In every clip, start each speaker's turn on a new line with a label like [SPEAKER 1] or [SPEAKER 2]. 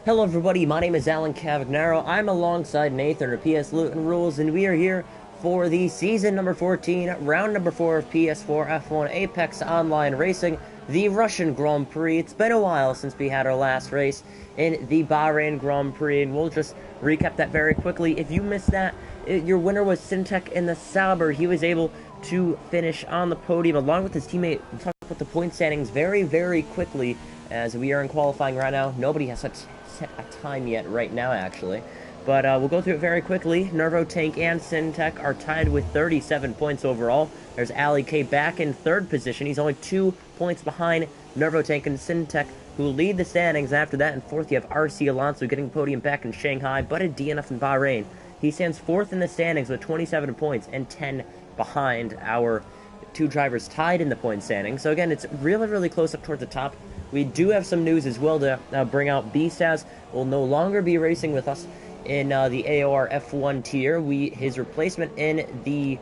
[SPEAKER 1] Hello everybody, my name is Alan Cavagnaro. I'm alongside Nathan of PS Loot and Rules, and we are here for the season number 14, round number 4 of PS4 F1 Apex Online Racing, the Russian Grand Prix. It's been a while since we had our last race in the Bahrain Grand Prix, and we'll just recap that very quickly. If you missed that, your winner was Syntech in the Sauber. He was able to finish on the podium along with his teammate. We'll talk about the point standings very, very quickly as we are in qualifying right now. Nobody has set a time yet right now, actually. But we'll go through it very quickly. Nervo Tank and Syntech are tied with 37 points overall. There's Ali K back in third position. He's only 2 points behind Nervo Tank and Syntech, who lead the standings. After that, in fourth, you have RC Alonso getting the podium back in Shanghai, but a DNF in Bahrain. He stands fourth in the standings with 27 points and 10 behind our two drivers tied in the point standings. So again, it's really, really close up towards the top. We do have some news as well to bring out. Beastaz will no longer be racing with us in the AOR F1 tier. His replacement in the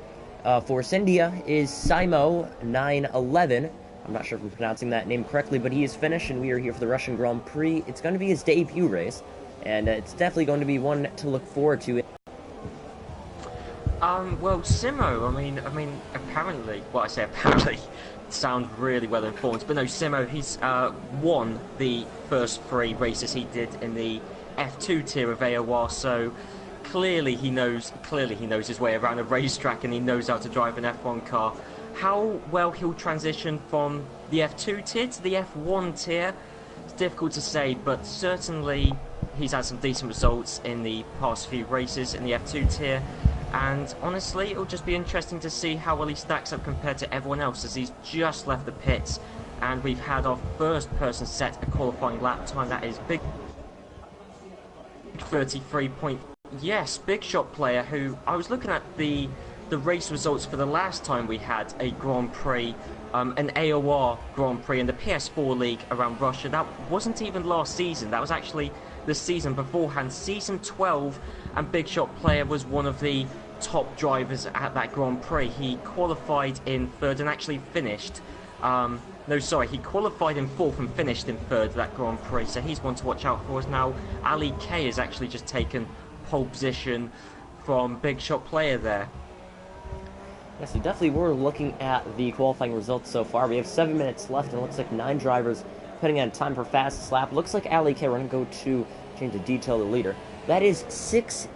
[SPEAKER 1] Force India is Simo 911. I'm not sure if I'm pronouncing that name correctly, but he is finished, and we are here for the Russian Grand Prix. It's going to be his debut race, and it's definitely going to be one to look forward to.
[SPEAKER 2] Well, Simo, apparently, well, I say apparently, sound really well informed, but no, Simo, he's won the first 3 races he did in the F2 tier of AOR, so clearly he knows his way around a racetrack, and he knows how to drive an F1 car. How well he'll transition from the F2 tier to the F1 tier, it's difficult to say, but certainly he's had some decent results in the past few races in the F2 tier. And honestly, it'll just be interesting to see how well he stacks up compared to everyone else, as he's just left the pits, and we've had our first person set a qualifying lap time. That is Big 33 point. Yes, Big Shot player, who I was looking at the race results for the last time we had a Grand Prix, an AOR Grand Prix in the PS4 League around Russia. That wasn't even last season, that was actually the season beforehand, season 12, and Big Shot player was one of the top drivers at that Grand Prix. He qualified in third and actually finished. He qualified in fourth and finished in third that Grand Prix, so he's one to watch out for us now. Ali K has actually just taken pole position from Big Shot player there.
[SPEAKER 1] Yes, we definitely were looking at the qualifying results so far. We have 7 minutes left, and it looks like 9 drivers putting in time for fastest lap. Looks like Ali K, we're going to go to change the detail of the leader. That is six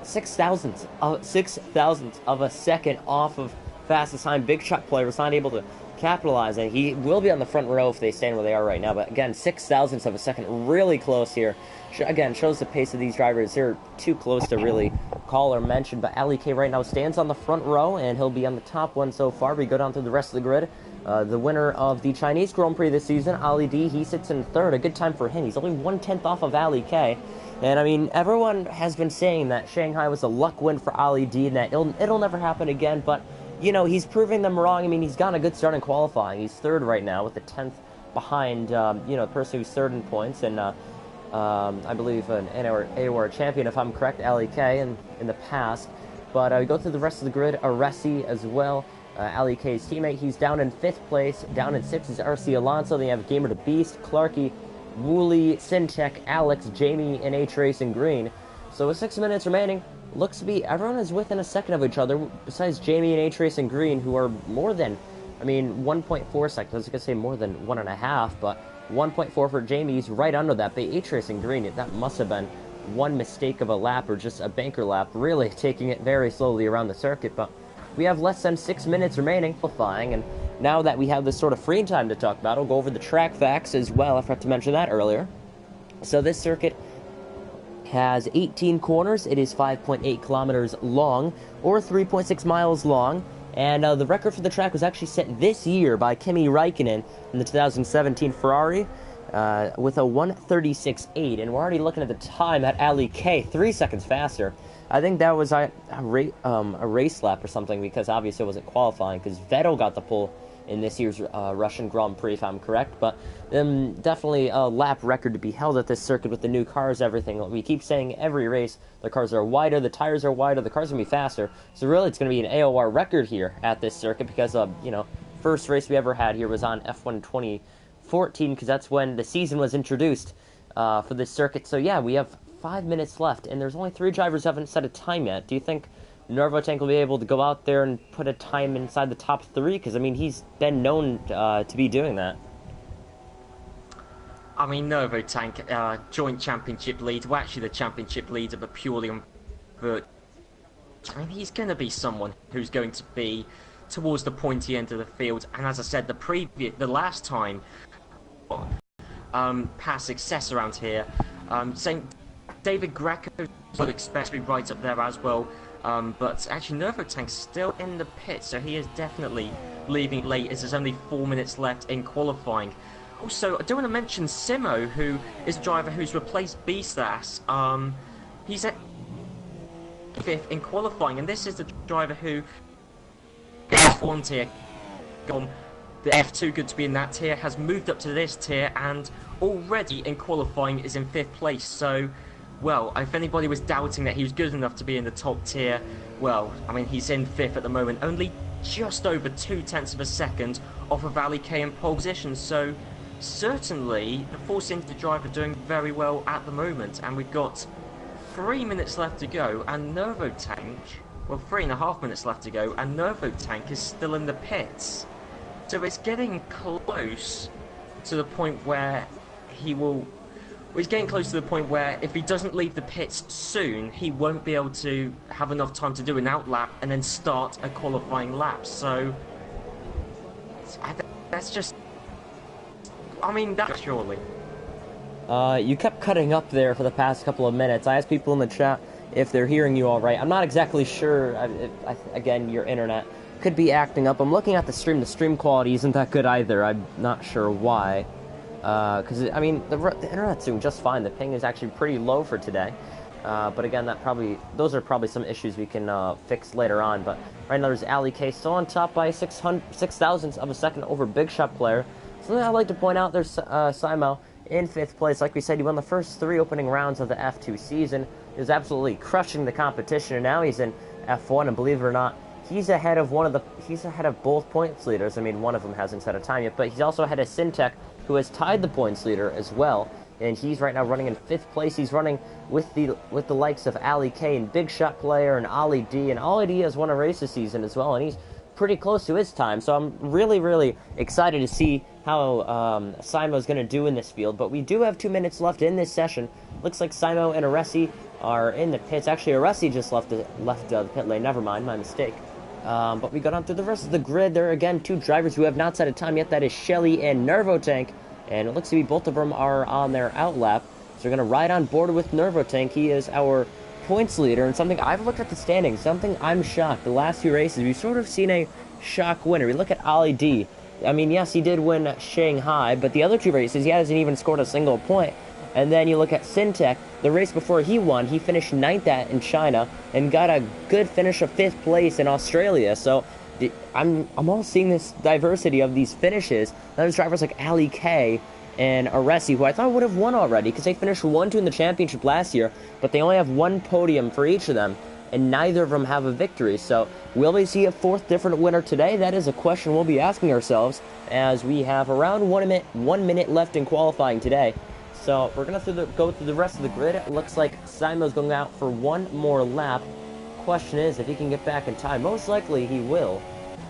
[SPEAKER 1] thousandths of a second off of fastest time. Big Shot player was not able to capitalize, and he will be on the front row if they stand where they are right now. But again, 6 thousandths of a second, really close here. Again, shows the pace of these drivers. They're too close to really call or mention, but Ali K right now stands on the front row, and he'll be on the top one so far. We go down through the rest of the grid. The winner of the Chinese Grand Prix this season, Ali D, he sits in third. A good time for him. He's only 1/10 off of Ali K. And, I mean, everyone has been saying that Shanghai was a luck win for Ali D and that it'll never happen again, but, you know, he's proving them wrong. I mean, he's gotten a good start in qualifying. He's third right now with a 10th behind, the person who's third in points, and I believe an AOR champion, if I'm correct, Ali K, in the past. But we go through the rest of the grid. Aresi as well, Ali K's teammate. He's down in 5th place. Down in 6th is RC Alonso. Then you have Gamer to Beast, Clarky, Wooly, Syntech, Alex, Jamie, and H-Race in green. So with 6 minutes remaining, looks to be everyone is within a second of each other, besides Jamie and H-Race in green, who are more than, 1.4 seconds. I was going to say more than 1.5, but 1.4 for Jamie. He's right under that. But H-Race in green, that must have been one mistake of a lap or just a banker lap, really taking it very slowly around the circuit. But we have less than 6 minutes remaining qualifying, and now that we have this sort of free time to talk about, we'll go over the track facts as well. I forgot to mention that earlier. So this circuit has 18 corners. It is 5.8 kilometers long, or 3.6 miles long. And the record for the track was actually set this year by Kimi Räikkönen in the 2017 Ferrari with a 1:36.8. And we're already looking at the time at Ali K, 3 seconds faster. I think that was a race lap or something, because obviously it wasn't qualifying, because Vettel got the pole in this year's Russian Grand Prix, if I'm correct. But definitely a lap record to be held at this circuit with the new cars, everything. We keep saying every race, the cars are wider, the tires are wider, the cars are going to be faster. So really it's going to be an AOR record here at this circuit, because, first race we ever had here was on F1 2014, because that's when the season was introduced. for this circuit. So yeah, we have 5 minutes left, and there's only 3 drivers who haven't set a time yet. Do you think Nervotank will be able to go out there and put a time inside the top 3? Because, I mean, he's been known to be doing that.
[SPEAKER 2] I mean, Nervotank, joint championship lead. Well, actually, the championship leader, but purely on virtue. I mean, he's going to be someone who's going to be towards the pointy end of the field. And as I said, the last time, past success around here, saying David Greco would expect to be right up there as well. But actually, Nervotank's still in the pit, so he is definitely leaving late, as there's only 4 minutes left in qualifying. Also, I do want to mention Simo, who is a driver who's replaced Beastas. He's at 5th in qualifying, and this is the driver who F1 tier gone. The F2 good to be in that tier has moved up to this tier, and already in qualifying is in 5th place. So, well, if anybody was doubting that he was good enough to be in the top tier, well, I mean, he's in 5th at the moment, only just over 0.2 of a second off of Ali K in pole position. So certainly the Force India driver doing very well at the moment, and we've got 3 minutes left to go, and Nervotank, well, 3.5 minutes left to go, and Nervotank is still in the pits. So it's getting close to the point where he's getting close to the point where if he doesn't leave the pits soon, he won't be able to have enough time to do an outlap and then start a qualifying lap. So that's just, I mean, that's surely.
[SPEAKER 1] You kept cutting up there for the past couple of minutes. I asked people in the chat if they're hearing you all right. I'm not exactly sure. Again, your internet could be acting up. I'm looking at the stream. The stream quality isn't that good either. I'm not sure why. Because, I mean, the internet's doing just fine. The ping is actually pretty low for today. But again, those are probably some issues we can fix later on. But right now there's Ali K still on top by 6 thousandths of a second over Big Shot player. Something I'd like to point out, there's Simo in 5th place. Like we said, he won the first 3 opening rounds of the F2 season. He was absolutely crushing the competition, and now he's in F1, and believe it or not, he's ahead of both points leaders. I mean, one of them hasn't set a time yet, but he's also ahead of Syntech, who has tied the points leader as well, and he's right now running in 5th place. He's running with the likes of Ali K and Big Shot Player and Ali D, and Ali D has won a race this season as well, and he's pretty close to his time. So I'm really, really excited to see how Simo's going to do in this field. But we do have 2 minutes left in this session. Looks like Simo and Aresi are in the pits. Actually, Aresi just left the pit lane. Never mind, my mistake. But we go down through the rest of the grid. There are, again, 2 drivers who have not set a time yet. That is Shelly and Nervotank. And it looks to be both of them are on their outlap. So we're going to ride on board with Nervotank. He is our points leader. And something, I've looked at the standings, something I'm shocked. The last 2 races, we've sort of seen a shock winner. We look at Ali D. I mean, yes, he did win Shanghai, but the other 2 races, he hasn't even scored a single point. And then you look at Syntech, the race before he won, he finished 9th in China and got a good finish of 5th place in Australia. So I'm all seeing this diversity of these finishes. Now there's drivers like Ali K and Aresi, who I thought would have won already because they finished 1-2 in the championship last year, but they only have 1 podium for each of them, and neither of them have a victory. So will we see a 4th different winner today? That is a question we'll be asking ourselves, as we have around 1 minute left in qualifying today. So we're going to go through the rest of the grid. It looks like Simo's going out for 1 more lap. Question is if he can get back in time. Most likely he will.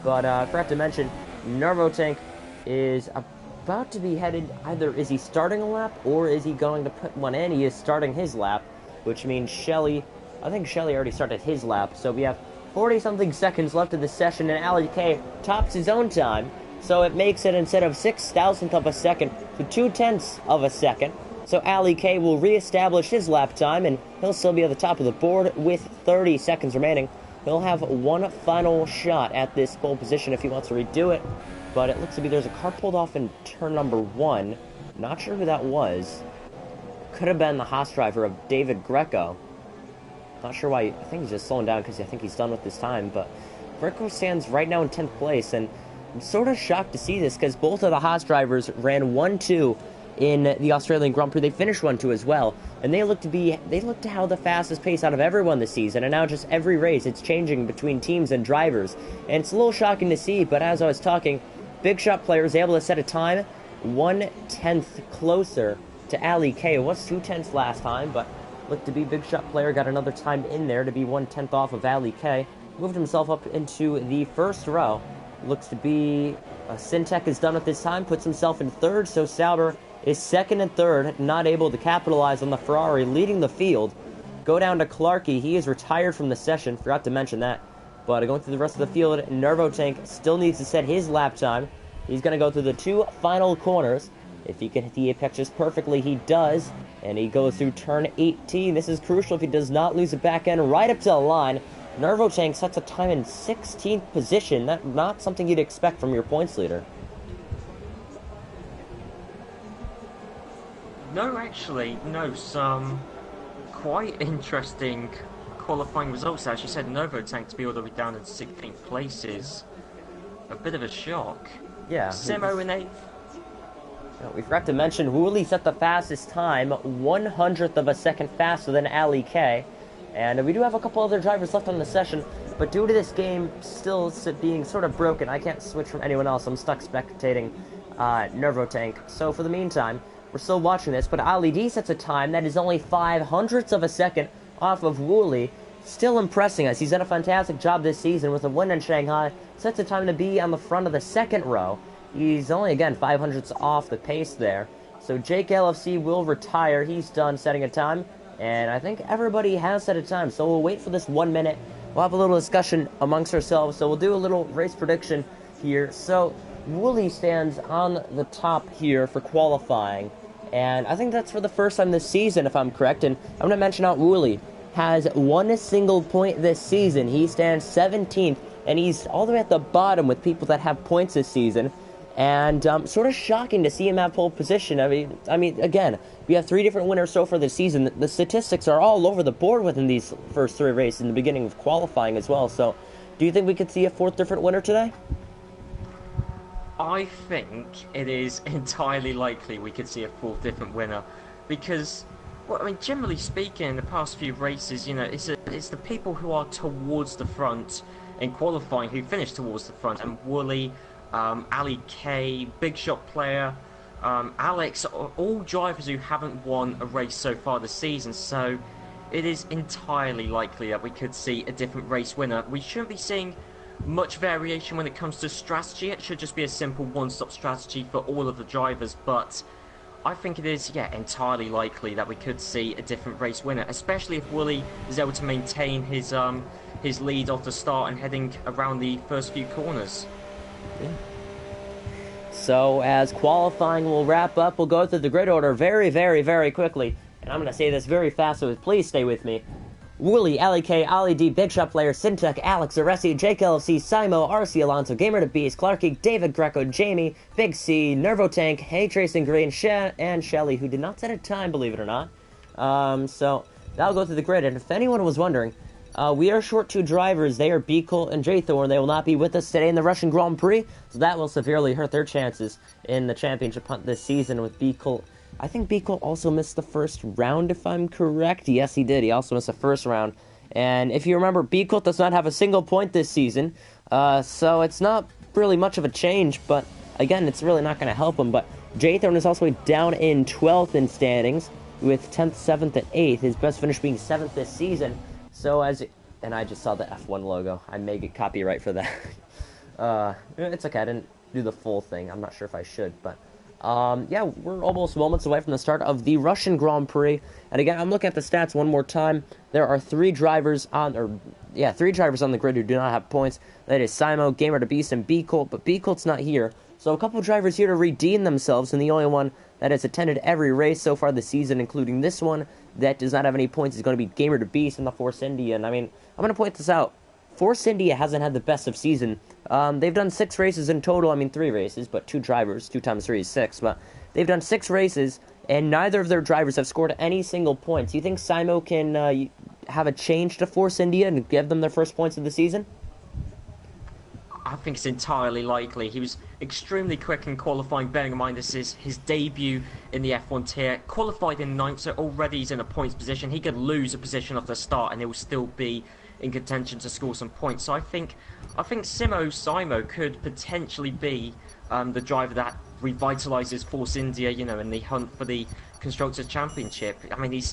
[SPEAKER 1] But I forgot to mention, Nervotank is about to be headed, either is he starting a lap or is he going to put one in? He is starting his lap, which means I think Shelly already started his lap. So we have 40-something seconds left of the session, and Ali K tops his own time. So it makes it, instead of 0.06 of a second, to 0.2 of a second. So Ali K will reestablish his lap time, and he'll still be at the top of the board with 30 seconds remaining. He'll have one final shot at this pole position if he wants to redo it. But it looks to be there's a car pulled off in turn number 1. Not sure who that was. Could have been the Haas driver of David Greco. Not sure why. I think he's just slowing down because I think he's done with his time. But Greco stands right now in 10th place, and I'm sort of shocked to see this because both of the Haas drivers ran 1-2 in the Australian Grand Prix. They finished 1-2 as well, and they look to have the fastest pace out of everyone this season. And now just every race, it's changing between teams and drivers, and it's a little shocking to see. But as I was talking, Big Shot Player is able to set a time 1/10 closer to Ali K. It was 2/10 last time, but looked to be Big Shot Player got another time in there to be 1/10 off of Ali K. Moved himself up into the first row. Looks to be Syntech is done with this time, puts himself in third, so Sauber is second and third, not able to capitalize on the Ferrari leading the field. Go down to Clarkey, he is retired from the session, forgot to mention that. But going through the rest of the field, Nervotank still needs to set his lap time. He's going to go through the two final corners. If he can hit the apex just perfectly, he does. And he goes through turn 18. This is crucial if he does not lose the back end right up to the line. Nervotank sets a time in 16th position. That's not something you'd expect from your points leader.
[SPEAKER 2] No, actually, no, some quite interesting qualifying results. As you said, Nervotank to be all the way down in 16th place is a bit of a shock.
[SPEAKER 1] Yeah.
[SPEAKER 2] Simo in 8th.
[SPEAKER 1] We forgot to mention, Wooly set the fastest time, 1/100th of a second faster than Ali K. And we do have a couple other drivers left on the session, but due to this game still being sort of broken, I can't switch from anyone else. I'm stuck spectating Nervotank. So for the meantime, we're still watching this, but Ali D sets a time that is only 5/100ths of a second off of Wooly. Still impressing us. He's done a fantastic job this season with a win in Shanghai. Sets a time to be on the front of the second row. He's only, again, 5/100ths off the pace there. So Jake LFC will retire. He's done setting a time. And I think everybody has set a time. So we'll wait for this 1 minute. We'll have a little discussion amongst ourselves. So we'll do a little race prediction here. So Wooly stands on the top here for qualifying. And I think that's for the first time this season, if I'm correct. And I'm going to mention out Wooly has one single point this season. He stands 17th, and he's all the way at the bottom with people that have points this season. And sort of shocking to see him have pole position. I mean, again, we have 3 different winners so far this season. The statistics are all over the board within these first 3 races in the beginning of qualifying as well. So, do you think we could see a 4th different winner today?
[SPEAKER 2] I think it is entirely likely we could see a 4th different winner, because, well, I mean, generally speaking, in the past few races, you know, it's the people who are towards the front in qualifying who finish towards the front, and Wooly, Ali K, Big Shot Player, Alex, all drivers who haven't won a race so far this season. So it is entirely likely that we could see a different race winner. We shouldn't be seeing much variation when it comes to strategy. It should just be a simple one-stop strategy for all of the drivers, but I think it is, yeah, entirely likely that we could see a different race winner, especially if Wooly is able to maintain his lead off the start and heading around the first few corners.
[SPEAKER 1] Yeah. So as qualifying will wrap up, we'll go through the grid order very, very, very quickly. And I'm going to say this very fast, so please stay with me. Wooly, Ali K, Ali D, Big Shot Player, Syntech, Alex Aresi, Jake LFC, Simo, RC Alonso, Gamer to Beast, Clarky, David Greco, Jamie, Big C, Nervotank, Hey Tracing Green, and Shelly, who did not set a time, believe it or not. So that'll go through the grid. And if anyone was wondering, we are short 2 drivers. They are B. Colt and J. Thorne. They will not be with us today in the Russian Grand Prix, so that will severely hurt their chances in the championship hunt this season with B. Colt. I think B. Colt also missed the first round, if I'm correct. Yes, he did. He also missed the first round. And if you remember, B. Colt does not have a single point this season, so it's not really much of a change, but again, it's really not going to help him. But J. Thorne is also down in 12th in standings with 10th, 7th, and 8th. His best finish being 7th this season. So and I just saw the F1 logo. I may get copyright for that. It's okay. I didn't do the full thing. I'm not sure if I should, but yeah, we're almost moments away from the start of the Russian Grand Prix. And again, I'm looking at the stats one more time. There are 3 drivers on the grid who do not have points. That is Simo, Gamer to Beast, and B. Colt, but B. Colt's not here. So a couple of drivers here to redeem themselves, and the only one that has attended every race so far this season, including this one, that does not have any points, is going to be Gamer to Beast in the Force India. And I mean, I'm going to point this out. Force India hasn't had the best of season. They've done 6 races in total. I mean, 3 races, but 2 drivers. 2 times 3 is 6. But they've done 6 races, and neither of their drivers have scored any single points. Do you think Simo can have a change to Force India and give them their first points of the season?
[SPEAKER 2] I think it's entirely likely. He was extremely quick in qualifying, bearing in mind this is his debut in the F1 tier. Qualified in 9th, so already he's in a points position. He could lose a position off the start and he will still be in contention to score some points. So I think Simo could potentially be the driver that revitalises Force India, you know, in the hunt for the Constructors Championship. I mean,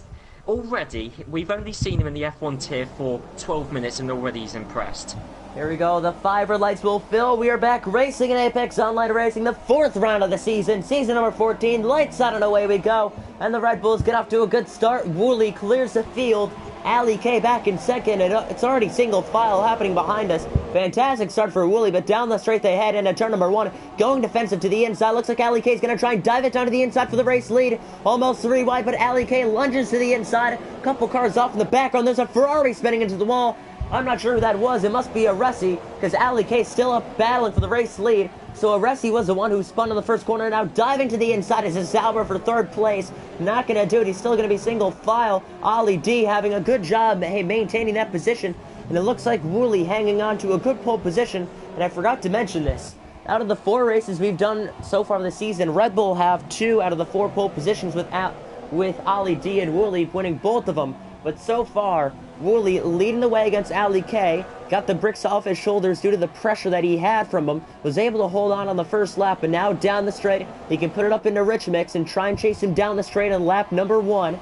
[SPEAKER 2] we've only seen him in the F1 tier for 12 minutes and already he's impressed.
[SPEAKER 1] Here we go, the 5 red lights will fill. We are back racing in Apex Online Racing, the 4th round of the season, season number 14. Lights out and away we go. And the Red Bulls get off to a good start. Wooly clears the field. Ali K back in second, and it's already single file happening behind us. Fantastic start for Wooly, but down the straight they head into turn number 1. Going defensive to the inside. Looks like Ali K is going to try and dive it down to the inside for the race lead. Almost 3 wide, but Ali K lunges to the inside. A couple cars off in the background. There's a Ferrari spinning into the wall. I'm not sure who that was. It must be Aresi, because Ali K is still up battling for the race lead. So Aresi was the one who spun in the first corner. Now diving to the inside is Sauber for 3rd place. Not going to do it. He's still going to be single file. Ali D having a good job maintaining that position. And it looks like Wooly hanging on to a good pole position. And I forgot to mention this. Out of the 4 races we've done so far this season, Red Bull have 2 out of the 4 pole positions with Ali D and Wooly winning both of them. But so far, Wooly leading the way against Ali K, got the bricks off his shoulders due to the pressure that he had from him, was able to hold on the first lap, and now down the straight, he can put it up into Rich Mix and try and chase him down the straight on lap number 1.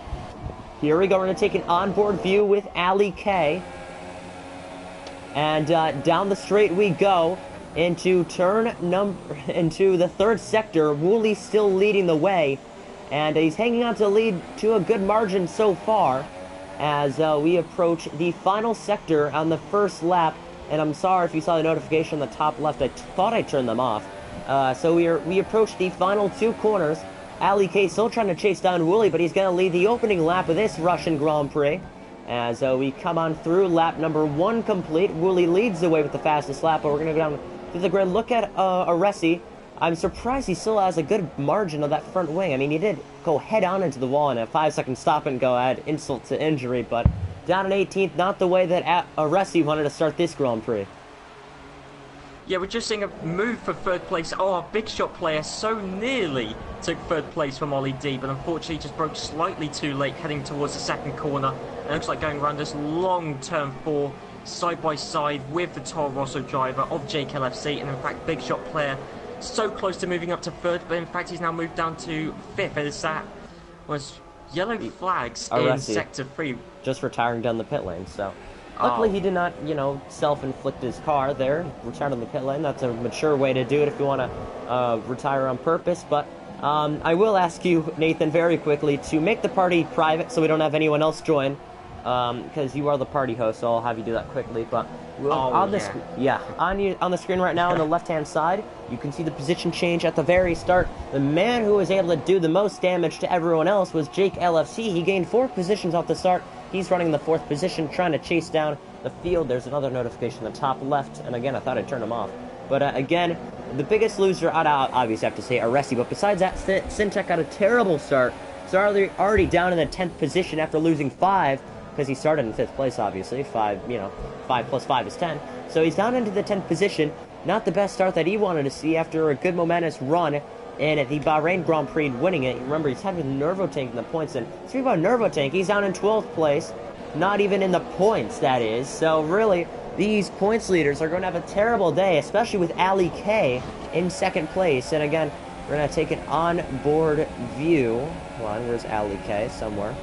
[SPEAKER 1] Here we go, we're going to take an onboard view with Ali K. And down the straight we go into into the 3rd sector. Wooly still leading the way, and he's hanging on to lead to a good margin so far, as we approach the final sector on the first lap. And I'm sorry if you saw the notification on the top left, I thought I turned them off. So we approach the final 2 corners. Ali K still trying to chase down Wooly, but he's going to lead the opening lap of this Russian Grand Prix. As we come on through lap number 1 complete. Wooly leads the way with the fastest lap, but we're going to go down to the grid. Look at Aresi. I'm surprised he still has a good margin of that front wing. I mean, he did go head-on into the wall in a 5-second stop-and-go, add insult to injury, but down in 18th, not the way that Aresi wanted to start this Grand Prix.
[SPEAKER 2] Yeah, we're just seeing a move for 3rd place. Oh, our big shot player so nearly took 3rd place from Ollie D, but unfortunately just broke slightly too late heading towards the 2nd corner. And it looks like going around this long turn 4, side by side with the Toro Rosso driver of JKLFC, and in fact, big shot player so close to moving up to 3rd, but in fact he's now moved down to 5th. As that was yellow flags in sector 3.
[SPEAKER 1] Just retiring down the pit lane, so luckily he did not, self-inflict his car there. Retired on the pit lane. That's a mature way to do it if you want to retire on purpose. But I will ask you, Nathan, very quickly to make the party private so we don't have anyone else join, because you are the party host, so I'll have you do that quickly. But on the screen right now on the left-hand side, you can see the position change at the very start. The man who was able to do the most damage to everyone else was Jake LFC. He gained 4 positions off the start. He's running the 4th position, trying to chase down the field. There's another notification on the top left, and again, I thought I'd turn him off. But again, the biggest loser, I'd obviously have to say Aresi, but besides that, Syntech got a terrible start. So already down in the 10th position after losing 5, because he started in 5th place, obviously. 5 plus 5 is 10. So he's down into the 10th position. Not the best start that he wanted to see after a good momentous run and at the Bahrain Grand Prix winning it. Remember, he's had with Nervotank in the points, and speaking about Nervotank, he's down in 12th place, not even in the points, that is. So really, these points leaders are going to have a terrible day, especially with Ali K in 2nd place. And again, we're going to take an on-board view. Hold on, where's Ali K? Somewhere.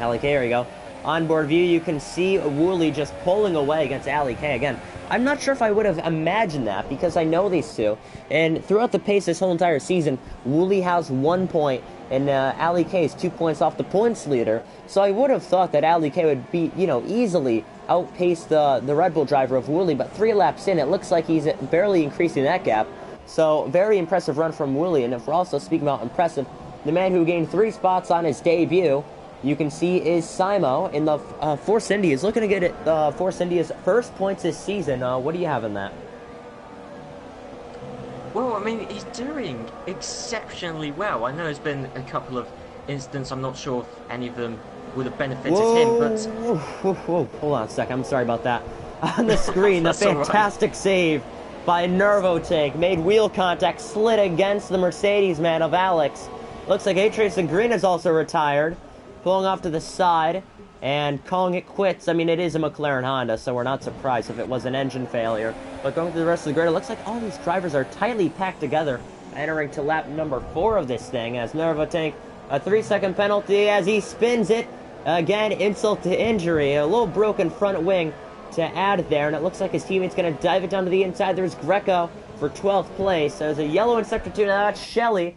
[SPEAKER 1] Ali K, there you go. On-board view, you can see Wooly just pulling away against Ali K. Again, I'm not sure if I would have imagined that, because I know these two. And throughout the pace this whole entire season, Wooly has 1 point, and Ali K is 2 points off the points leader. So I would have thought that Ali K would be, easily outpace the Red Bull driver of Wooly. But 3 laps in, it looks like he's barely increasing that gap. So very impressive run from Wooly. And if we're also speaking about impressive, the man who gained 3 spots on his debut, you can see, is Simo in the Force Indy. Is looking to get it Force India's first points this season. What do you have in that?
[SPEAKER 2] Well, I mean, he's doing exceptionally well. I know there's been a couple of incidents. I'm not sure if any of them would have benefited him, but...
[SPEAKER 1] Whoa, hold on a sec. I'm sorry about that. On the screen, the fantastic save by Nervotank. Made wheel contact, slid against the Mercedes man of Alex. Looks like A-Trace and Green is also retired. Pulling off to the side and calling it quits. I mean, it is a McLaren Honda, so we're not surprised if it was an engine failure. But going through the rest of the grid, it looks like all these drivers are tightly packed together, entering to lap number 4 of this thing, as Nervotank A 3-second penalty as he spins it. Again, insult to injury. A little broken front wing to add there, and it looks like his teammate's going to dive it down to the inside. There's Greco for 12th place. There's a yellow in Sector 2. Now that's Shelley.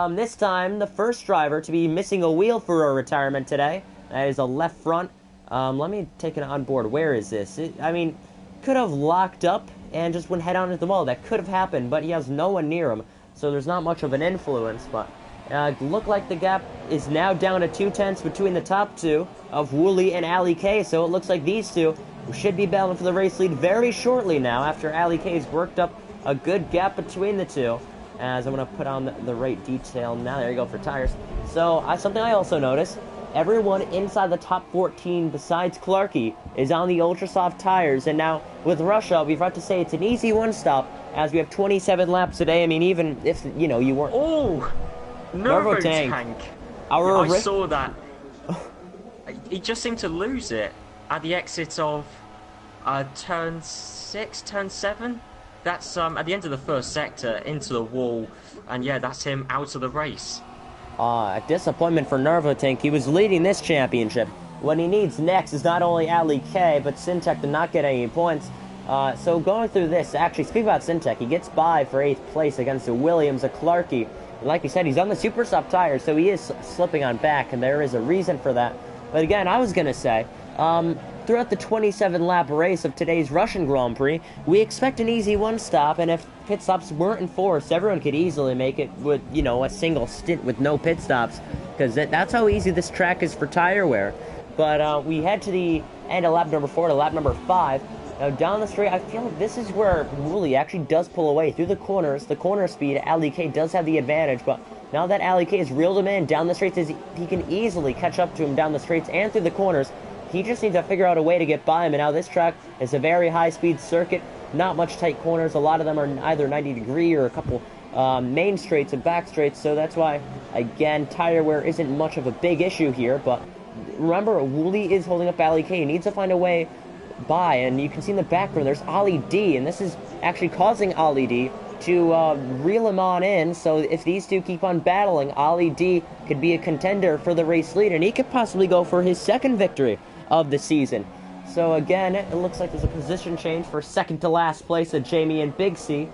[SPEAKER 1] This time, the first driver to be missing a wheel for a retirement today. That is a left front. Let me take it on board. Where is this? Could have locked up and just went head on into the wall. That could have happened, but he has no one near him, so there's not much of an influence. But look like the gap is now down to 2/10 between the top two of Wooly and Ali K. So it looks like these two should be battling for the race lead very shortly now after Ali K's worked up a good gap between the two. As I'm going to put on the right detail now. There you go for tires. So something I also noticed, everyone inside the top 14 besides Clarkey is on the ultra soft tires. And now with Russia, we've got to say it's an easy one stop as we have 27 laps today. I mean, even if, you weren't...
[SPEAKER 2] Oh! Nervo Tank. I saw that. He just seemed to lose it at the exit of turn 6, turn 7. That's at the end of the first sector, into the wall, and yeah, that's him out of the race.
[SPEAKER 1] A disappointment for Nervo Tank. He was leading this championship. What he needs next is not only Ali K, but Syntech to not get any points. So going through this, actually, speaking about Syntech, he gets by for 8th place against the Williams, a Clarkey. Like you said, he's on the super soft tires, so he is slipping on back, and there is a reason for that. But again, I was going to say, throughout the 27-lap race of today's Russian Grand Prix, we expect an easy one-stop, and if pit stops weren't enforced, everyone could easily make it with, a single stint with no pit stops, because that's how easy this track is for tire wear. But we head to the end of lap number 4 to lap number 5. Now, down the straight, I feel like this is where Wooly actually does pull away. Through the corners, the corner speed, Ali K does have the advantage, but now that Ali K has reeled him in down the straights, he can easily catch up to him down the straights and through the corners. He just needs to figure out a way to get by him, and now this track is a very high-speed circuit, not much tight corners. A lot of them are either 90-degree or a couple main straights and back straights, so that's why, again, tire wear isn't much of a big issue here, but remember, Wooly is holding up Ali K. He needs to find a way by, and you can see in the background there's Ali D, and this is actually causing Ali D to reel him on in, so if these two keep on battling, Ali D could be a contender for the race lead, and he could possibly go for his second victory of the season. So again, it looks like there's a position change for second to last place of Jamie and Big C.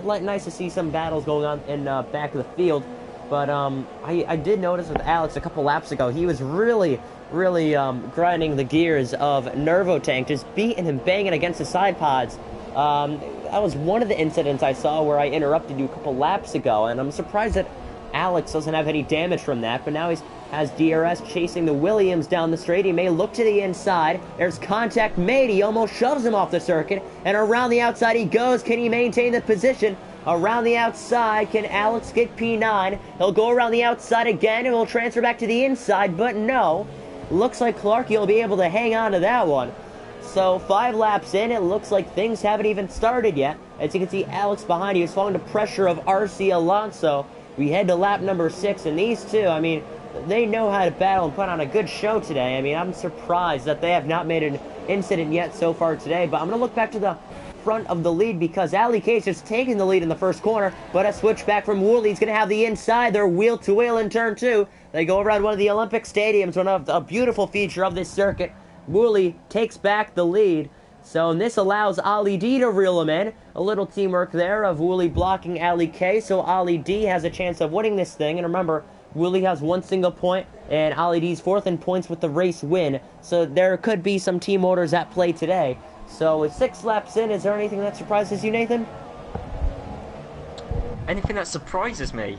[SPEAKER 1] Nice to see some battles going on in back of the field, but I did notice with Alex a couple laps ago, he was really grinding the gears of Nervo Tank, just beating him, banging against the side pods. That was one of the incidents I saw where I interrupted you a couple laps ago, and I'm surprised that Alex doesn't have any damage from that, but now he has DRS chasing the Williams down the straight. He may look to the inside. There's contact made. He almost shoves him off the circuit, and around the outside he goes. Can he maintain the position? Around the outside, can Alex get P9? He'll go around the outside again, and he'll transfer back to the inside, but no. Looks like Clarkey will be able to hang on to that one. So 5 laps in, it looks like things haven't even started yet. As you can see, Alex behind you is falling to pressure of RC Alonso. We head to lap number 6, and these two, I mean, they know how to battle and put on a good show today. I mean, I'm surprised that they have not made an incident yet so far today, but I'm going to look back to the front of the lead because Ali K is just taking the lead in the first corner, but a switchback from Wooly's going to have the inside. They're wheel-to-wheel in turn 2. They go around one of the Olympic stadiums, one of a beautiful feature of this circuit. Wooly takes back the lead. So this allows Ali D to reel him in. A little teamwork there of Wooly blocking Ali K, so Ali D has a chance of winning this thing. And remember, Wooly has 1 single point, and Ali D's 4th in points with the race win. So there could be some team orders at play today. So with 6 laps in, is there anything that surprises you, Nathan?
[SPEAKER 2] Anything that surprises me?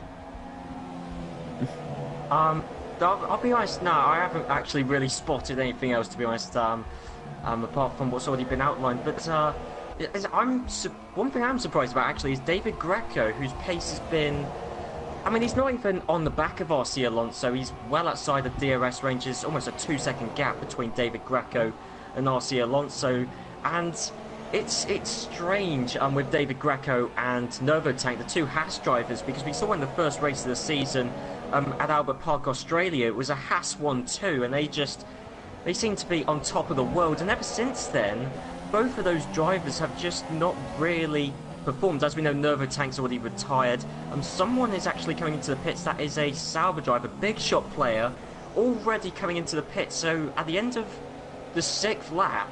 [SPEAKER 2] I'll be honest, no, I haven't actually really spotted anything else, to be honest, apart from what's already been outlined. But one thing I'm surprised about, actually, is David Greco, whose pace has been... I mean, he's not even on the back of RC Alonso. He's well outside of DRS ranges, almost a 2-second gap between David Greco and RC Alonso. And it's strange with David Greco and Novotank, the 2 Haas drivers, because we saw in the first race of the season at Albert Park, Australia, it was a Haas 1-2, and they seem to be on top of the world. And ever since then, both of those drivers have just not really performed. As we know, Nervo Tank's already retired. Someone is actually coming into the pits. That is a Sauber driver, big shot player, already coming into the pits. So at the end of the 6th lap,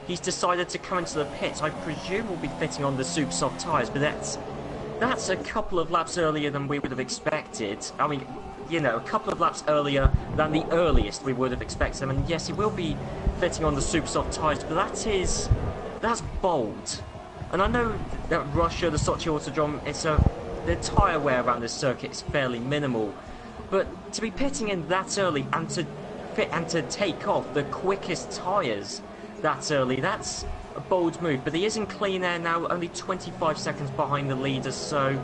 [SPEAKER 2] he's decided to come into the pits. I presume we'll be fitting on the super soft tyres, but that's a couple of laps earlier than we would have expected. I mean, you know, a couple of laps earlier than the earliest we would have expected him. And yes, he will be fitting on the super soft tyres, but that's bold. And I know that Russia, the Sochi Autodrome, the tyre wear around this circuit is fairly minimal. But to be pitting in that early and to take off the quickest tyres that early, that's a bold move. But he is in clean air now, only 25 seconds behind the leader, so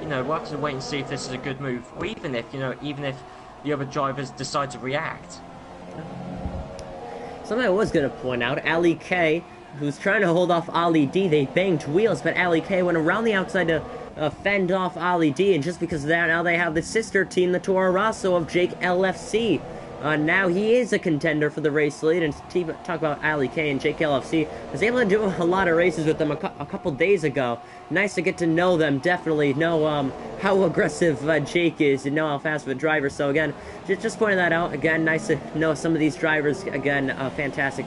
[SPEAKER 2] you know, we'll have to wait and see if this is a good move, or even if the other drivers decide to react.
[SPEAKER 1] Something I was going to point out, Ali K, who's trying to hold off Ali D, they banged wheels, but Ali K went around the outside to fend off Ali D, and just because of that, now they have the sister team, the Toro Rosso of Jake LFC. Now he is a contender for the race lead, and talk about Ali K and Jake LFC. I was able to do a lot of races with them a couple days ago. Nice to get to know them, definitely know how aggressive Jake is and know how fast of a driver. So again, just pointing that out. Again, nice to know some of these drivers. Again, a fantastic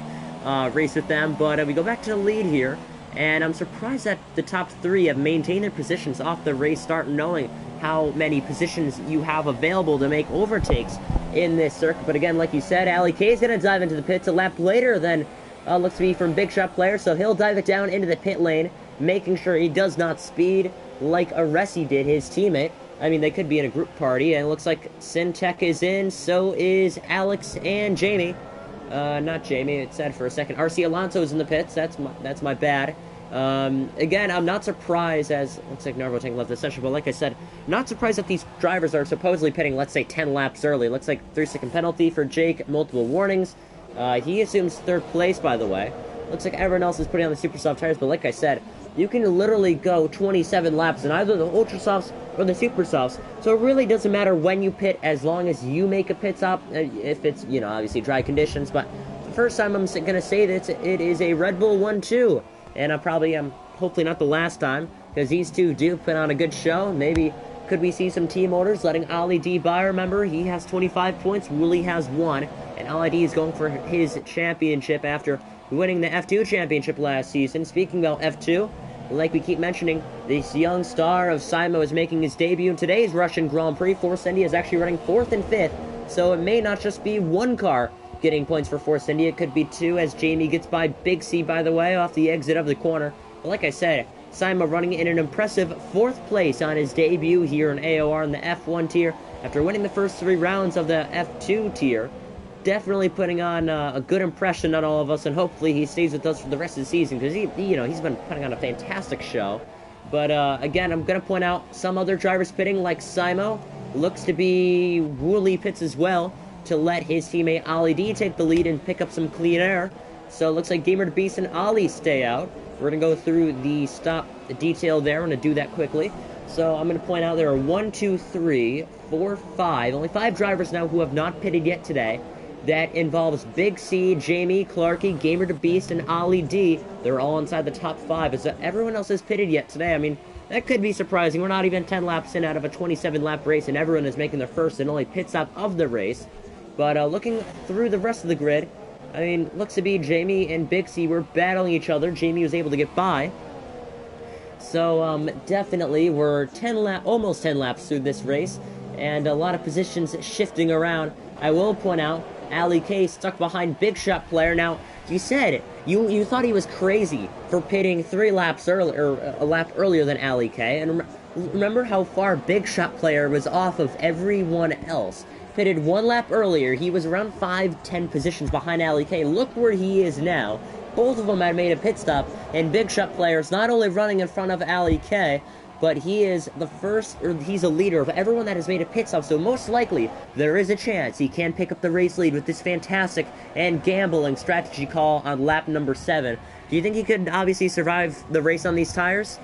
[SPEAKER 1] race with them. But we go back to the lead here, and I'm surprised that the top 3 have maintained their positions off the race start, knowing how many positions you have available to make overtakes in this circuit. But again, like you said, Ali K is going to dive into the pits a lap later than looks to be from Big Shot Player, so he'll dive it down into the pit lane, making sure he does not speed like Aresi did, his teammate. I mean, they could be in a group party, and it looks like Syntech is in, so is Alex and Jamie. Not Jamie, it said for a second. RC Alonso's in the pits, that's my bad. Again, I'm not surprised, as looks like Nervo Tank left the session, but like I said, not surprised that these drivers are supposedly pitting, let's say, 10 laps early. Looks like 3-second penalty for Jake, multiple warnings. He assumes 3rd place, by the way. Looks like everyone else is putting on the super soft tires, but like I said, you can literally go 27 laps in either the ultra softs or the super softs, so it really doesn't matter when you pit as long as you make a pit stop, if it's, you know, obviously dry conditions. But the first time I'm going to say that it is a Red Bull 1-2. And I'm probably, hopefully not the last time, because these two do put on a good show. Maybe could we see some team orders letting Ali D by? Remember, he has 25 points, Wooly has 1, and Ali D is going for his championship after winning the F2 championship last season. Speaking about F2, like we keep mentioning, this young star of Simo is making his debut in today's Russian Grand Prix. Force India is actually running 4th and 5th, so it may not just be one car getting points for Force India. It could be 2, as Jamie gets by Big C, by the way, off the exit of the corner. But like I said, Sima running in an impressive 4th place on his debut here in AOR in the F1 tier after winning the first 3 rounds of the F2 tier. Definitely putting on a good impression on all of us, and hopefully he stays with us for the rest of the season, because he's been putting on a fantastic show. But again, I'm going to point out some other drivers pitting, like Simo. Looks to be Wooly pits as well, to let his teammate Ali D take the lead and pick up some clean air. So it looks like Gamer the Beast and Ali stay out. We're going to go through the stop detail there. I'm going to do that quickly. So I'm going to point out there are 1, 2, 3, 4, 5. Only 5 drivers now who have not pitted yet today. That involves Big C, Jamie, Clarky, Gamer the Beast, and Ali D. They're all inside the top 5. As everyone else has pitted yet today. I mean, that could be surprising. We're not even 10 laps in out of a 27-lap race, and everyone is making their first and only pit stop of the race. But looking through the rest of the grid, I mean, looks to be Jamie and Big C were battling each other. Jamie was able to get by. So, definitely, we're almost 10 laps through this race, and a lot of positions shifting around. I will point out, Ali K stuck behind Big Shot Player. Now, you said you thought he was crazy for pitting 3 laps earlier, or a lap earlier than Ali K, and remember how far Big Shot Player was off of everyone else. Pitted 1 lap earlier. He was around 5-10 positions behind Ali K. Look where he is now. Both of them had made a pit stop, and Big Shot Player is not only running in front of Ali K, but he is he's a leader of everyone that has made a pit stop, so most likely there is a chance he can pick up the race lead with this fantastic and gambling strategy call on lap number 7. Do you think he could obviously survive the race on these tires?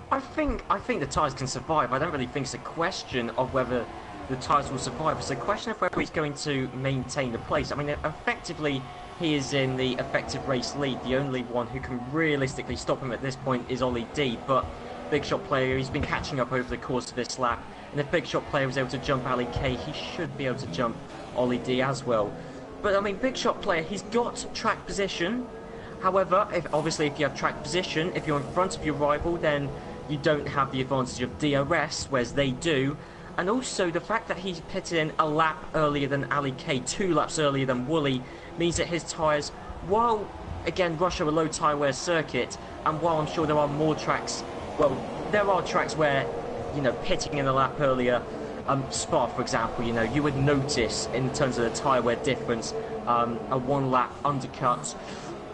[SPEAKER 2] I think the tyres can survive. I don't really think it's a question of whether the tyres will survive. It's a question of whether he's going to maintain the place. I mean, effectively, he is in the effective race lead. The only one who can realistically stop him at this point is Ollie D, but Big Shot Player, he's been catching up over the course of this lap, and if Big Shot Player was able to jump Ali K, he should be able to jump Ollie D as well. But I mean, Big Shot Player, he's got track position. However, obviously if you have track position, if you're in front of your rival, then you don't have the advantage of DRS, whereas they do. And also the fact that he's pitted in a lap earlier than Ali K, 2 laps earlier than Wooly, means that his tyres, while again Russia a low tyre wear circuit, and while I'm sure there are more tracks, well, there are tracks where, you know, pitting in a lap earlier, Spa for example, you know, you would notice in terms of the tyre wear difference, a 1 lap undercut.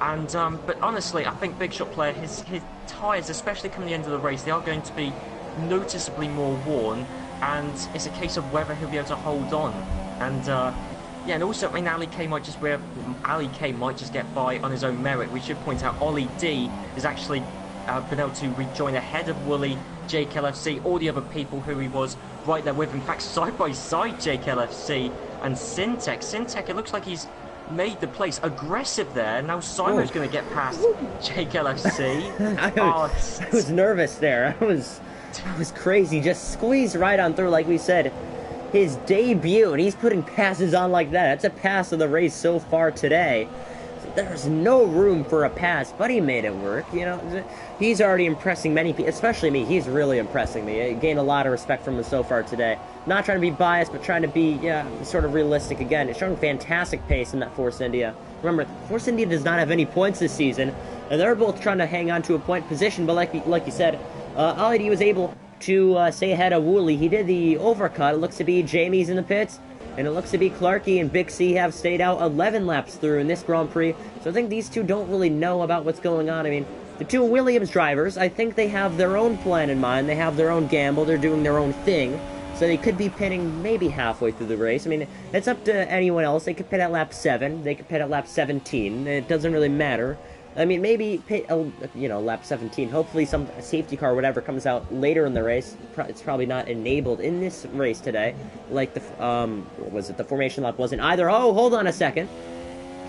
[SPEAKER 2] And but honestly, I think Big Shot Player, his tyres, especially coming the end of the race, they are going to be noticeably more worn, and it's a case of whether he'll be able to hold on. And yeah, and also, I mean, Ali K might just get by on his own merit. We should point out Ollie D has actually been able to rejoin ahead of Wooly, JKLFC, all the other people who he was right there with. In fact, side by side, JKLFC and Syntech. Syntech, it looks like he's made the place aggressive there. Now Simo's going to get past JKLFC.
[SPEAKER 1] I was nervous there. That was crazy. Just squeezed right on through, like we said. His debut, and he's putting passes on like that. That's a pass of the race so far today. So there's no room for a pass, but he made it work. You know, he's already impressing many people, especially me. He's really impressing me. I gained a lot of respect from him so far today. Not trying to be biased, but trying to be, sort of realistic again. It's showing fantastic pace in that Force India. Remember, Force India does not have any points this season, and they're both trying to hang on to a point position, but like you said, Ali was able to stay ahead of Wooly. He did the overcut. It looks to be Jamie's in the pits, and it looks to be Clarkey and Big C have stayed out 11 laps through in this Grand Prix, so I think these two don't really know about what's going on. I mean, the two Williams drivers, I think they have their own plan in mind. They have their own gamble. They're doing their own thing. So they could be pitting maybe halfway through the race. I mean, it's up to anyone else. They could pit at lap 7. They could pit at lap 17. It doesn't really matter. I mean, maybe pit, lap 17. Hopefully some safety car or whatever comes out later in the race. It's probably not enabled in this race today. Like the, what was it? The formation lap wasn't either. Oh, hold on a second.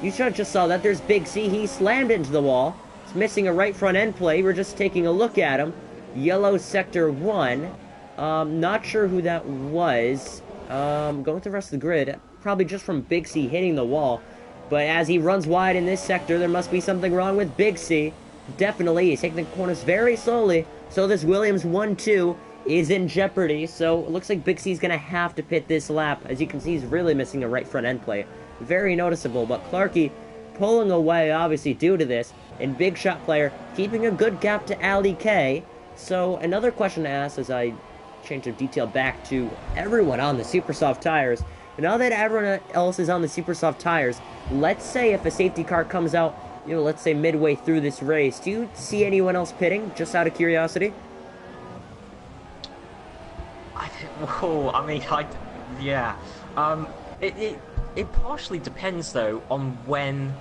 [SPEAKER 1] You should have just saw that. There's Big C. He slammed into the wall. He's missing a right front end plate. We're just taking a look at him. Yellow sector 1. Not sure who that was. Going with the rest of the grid. Probably just from Big C hitting the wall. But as he runs wide in this sector, there must be something wrong with Big C. Definitely. He's taking the corners very slowly. So this Williams 1-2 is in jeopardy. So it looks like Big C's going to have to pit this lap. As you can see, he's really missing a right front end plate. Very noticeable. But Clarkey pulling away, obviously, due to this. And Big Shot Player keeping a good gap to Ali K. So another question to ask as I change the detail back to everyone on the super soft tires. Now that everyone else is on the super soft tires, let's say if a safety car comes out, let's say midway through this race, do you see anyone else pitting, just out of curiosity?
[SPEAKER 2] It partially depends, though, on when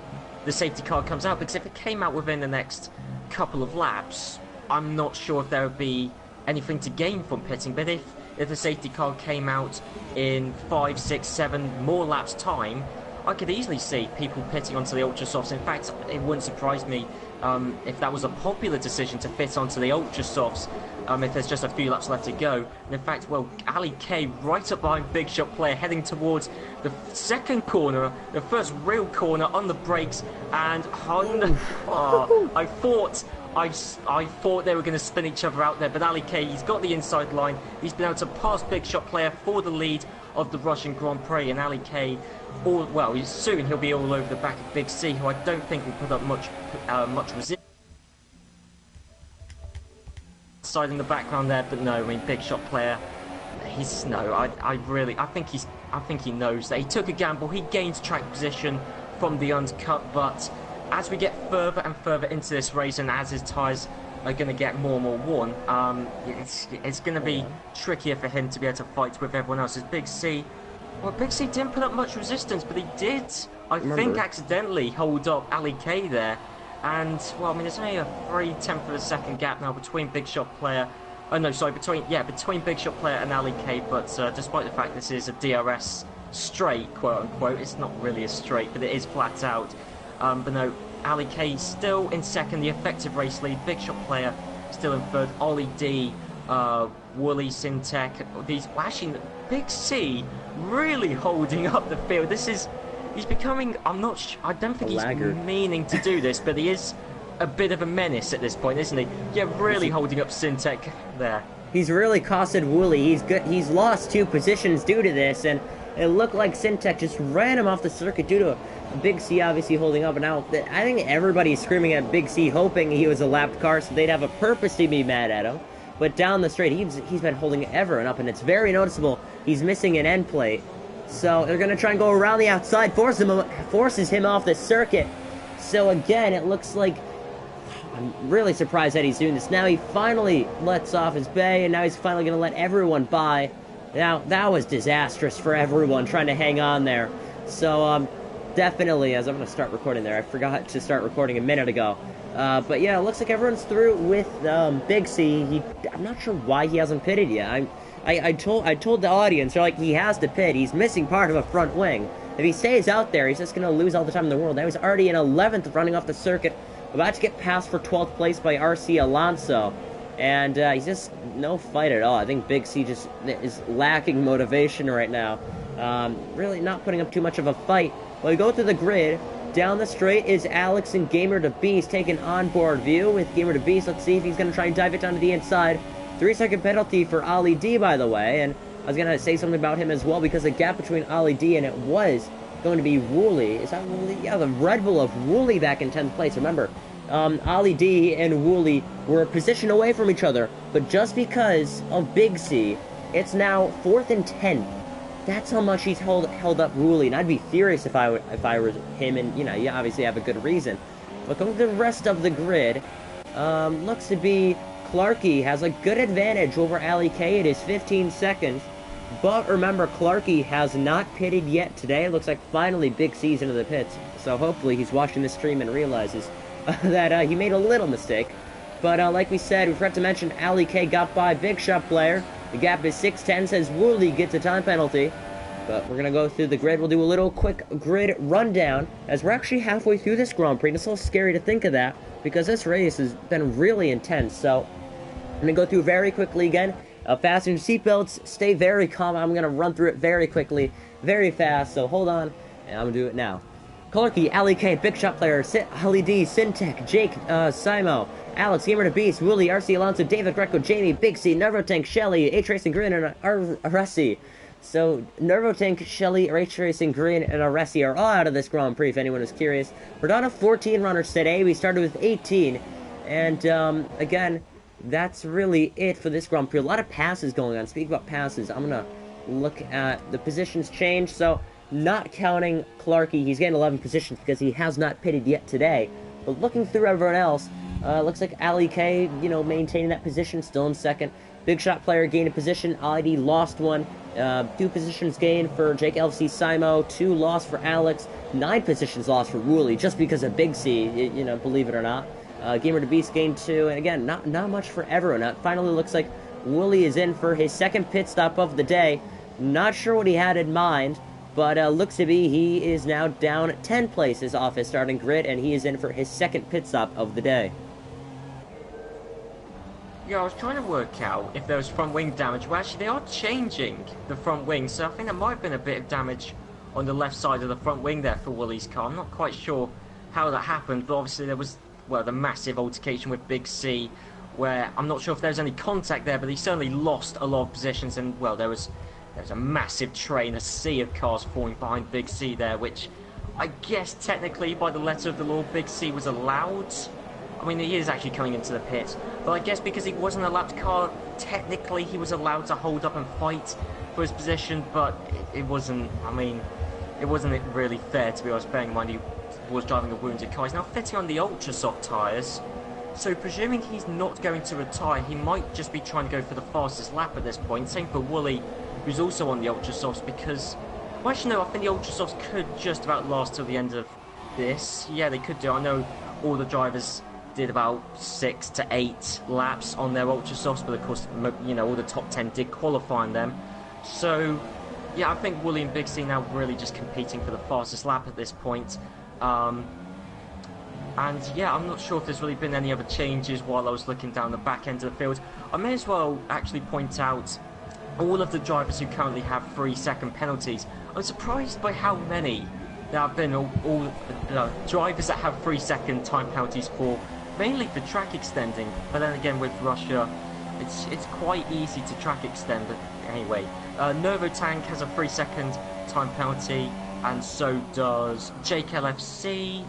[SPEAKER 2] the safety car comes out, because if it came out within the next couple of laps, I'm not sure if there would be anything to gain from pitting. But if the safety car came out in 5, 6, 7 more laps time, I could easily see people pitting onto the Ultra Softs. In fact, it wouldn't surprise me if that was a popular decision to fit onto the Ultra Softs if there's just a few laps left to go. And in fact, well, Ali K right up behind Big Shot Player, heading towards the second corner, the first real corner on the brakes, and I thought they were going to spin each other out there, but Ali K, he's got the inside line. He's been able to pass Big Shot Player for the lead of the Russian Grand Prix, and Ali K, soon he'll be all over the back of Big C, who I don't think will put up much resistance. Side in the background there, but no, I mean, Big Shot Player, I think he knows that he took a gamble. He gained track position from the undercut, but as we get further and further into this race, and as his tyres are going to get more and more worn, it's going to be trickier for him to be able to fight with everyone else. Big C didn't put up much resistance, but he did, I think, accidentally hold up Ali K there. And, well, I mean, there's only a 0.3 of a second gap now between Big Shot Player Oh no, sorry, between Big Shot Player and Ali K. But despite the fact this is a DRS straight, quote unquote, it's not really a straight, but it is flat out. But no, Ali K still in second, the effective race lead. Big Shot Player still in third. Ollie D, Wooly, Syntech. These actually Big C really holding up the field. He's becoming. I don't think he's meaning to do this, but he is a bit of a menace at this point, isn't he? Yeah, really holding up Syntech there.
[SPEAKER 1] He's really costed Wooly. He's lost 2 positions due to this, and it looked like Syntech just ran him off the circuit due to a Big C obviously holding up. And now I think everybody's screaming at Big C, hoping he was a lapped car so they'd have a purpose to be mad at him. But down the straight, he's been holding everyone up, and it's very noticeable. He's missing an end plate. So they're going to try and go around the outside, forces him off the circuit. So again, it looks like... I'm really surprised that he's doing this. Now he finally lets off his bay, and now he's finally going to let everyone by. Now, that was disastrous for everyone trying to hang on there. So, definitely, as I'm going to start recording there, I forgot to start recording a minute ago. But yeah, it looks like everyone's through with Big C. I'm not sure why he hasn't pitted yet. I told the audience, they're like, he has to pit. He's missing part of a front wing. If he stays out there, he's just going to lose all the time in the world. Now he's already in 11th running off the circuit, about to get passed for 12th place by RC Alonso. And he's just no fight at all. I think Big C just is lacking motivation right now. Really not putting up too much of a fight. Well, we go through the grid. Down the straight is Alex and Gamer to Beast taking onboard view with Gamer to Beast. Let's see if he's going to try and dive it down to the inside. 3-second penalty for Ali D, by the way. And I was going to say something about him as well, because the gap between Ali D and it was going to be Wooly. Is that Wooly? Yeah, the Red Bull of Wooly back in 10th place. Remember, Ali D and Wooly were a position away from each other, but just because of Big C, it's now 4th and 10th. That's how much he's held up Wooly, and I'd be furious if I were him, and, you know, you obviously have a good reason. But going to the rest of the grid, looks to be Clarky has a good advantage over Ali K. It is 15 seconds. But remember, Clarky has not pitted yet today. It looks like finally Big C's into the pits. So hopefully he's watching this stream and realizes that he made a little mistake. But like we said, we forgot to mention Ali K got by Big Shot Player. The gap is 6:10, says Wooly gets a time penalty. But we're going to go through the grid. We'll do a little quick grid rundown, as we're actually halfway through this Grand Prix. And it's a little scary to think of that, because this race has been really intense. So I'm going to go through very quickly again. Fasten your seatbelts, stay very calm. I'm going to run through it very quickly, very fast, so hold on, and I'm going to do it now. Clarky, Ali K, Big Shot Player, Ali D, Syntech, Jake, Simo, Alex, Gamer to Beast, Wooly, RC Alonso, David Greco, Jamie, Big C, Nervotank, Shelly, H-Racing Green, and Aresi. So, Nervotank, Shelly, H-Racing Green, and Aresi are all out of this Grand Prix, if anyone is curious. We're down to 14 runners today. We started with 18, and, again, that's really it for this Grand Prix. A lot of passes going on. Speaking about passes, I'm going to look at the positions change. So, not counting Clarky, he's getting 11 positions because he has not pitted yet today. But looking through everyone else, looks like Ali K, you know, maintaining that position, still in second. Big Shot Player gained a position. ID lost one. 2 positions gained for Jake LC Simo. 2 lost for Alex. 9 positions lost for Wooly, just because of Big C, you know, believe it or not. Gamer to Beast gained 2, and again, not much for everyone. It finally looks like Wooly is in for his second pit stop of the day. Not sure what he had in mind, but looks to be he is now down 10 places off his starting grid, and he is in for his second pit stop of the day.
[SPEAKER 2] Yeah, I was trying to work out if there was front wing damage. Well, actually, they are changing the front wing, so I think there might have been a bit of damage on the left side of the front wing there for Wooly's car. I'm not quite sure how that happened, but obviously there was, well, the massive altercation with Big C, where I'm not sure if there was any contact there, but he certainly lost a lot of positions, and, well, there was a massive train, a sea of cars falling behind Big C there, which I guess technically by the letter of the law Big C was allowed. I mean, he is actually coming into the pit, but I guess because he wasn't a lapped car, technically he was allowed to hold up and fight for his position, but it wasn't, I mean, it wasn't really fair, to be honest, bearing in mind he was driving a wounded car. He's now fitting on the ultra soft tyres, so presuming he's not going to retire, he might just be trying to go for the fastest lap at this point. Same for Wooly, who's also on the ultra softs, because, well, actually no, I think the ultra softs could just about last till the end of this. Yeah, they could do. I know all the drivers did about 6 to 8 laps on their ultra softs, but of course, you know, all the top 10 did qualify on them. So, yeah, I think Wooly and Big C now really just competing for the fastest lap at this point. And yeah, I'm not sure if there's really been any other changes while I was looking down the back end of the field. I may as well actually point out all of the drivers who currently have 3-second penalties. I'm surprised by how many there have been all drivers that have 3-second time penalties for, mainly for track extending. But then again, with Russia, it's quite easy to track extend anyway. Novotank has a 3-second time penalty, and so does Jake LFC,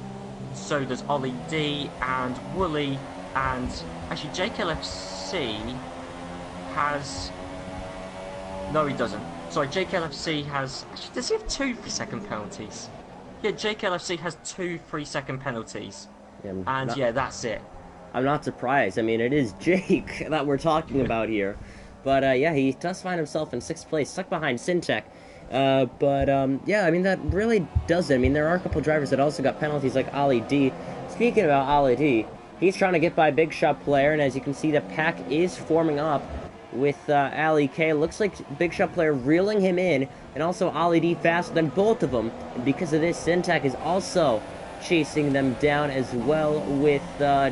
[SPEAKER 2] so does Ollie D and Wooly, and actually Jake LFC has... No, he doesn't. Sorry, Jake LFC has... Actually, does he have 2 3-second penalties? Yeah, Jake LFC has 2 3-second penalties. And yeah, that's it.
[SPEAKER 1] I'm not surprised. I mean, it is Jake that we're talking about here. But yeah, he does find himself in 6th place, stuck behind Syntech. Yeah, I mean, that really does it. I mean, there are a couple drivers that also got penalties, like Ollie D. Speaking about Ollie D, he's trying to get by Big Shot Player, and as you can see, the pack is forming up with Ali K. Looks like Big Shot Player reeling him in, and also Ollie D faster than both of them. And because of this, Syntech is also chasing them down as well with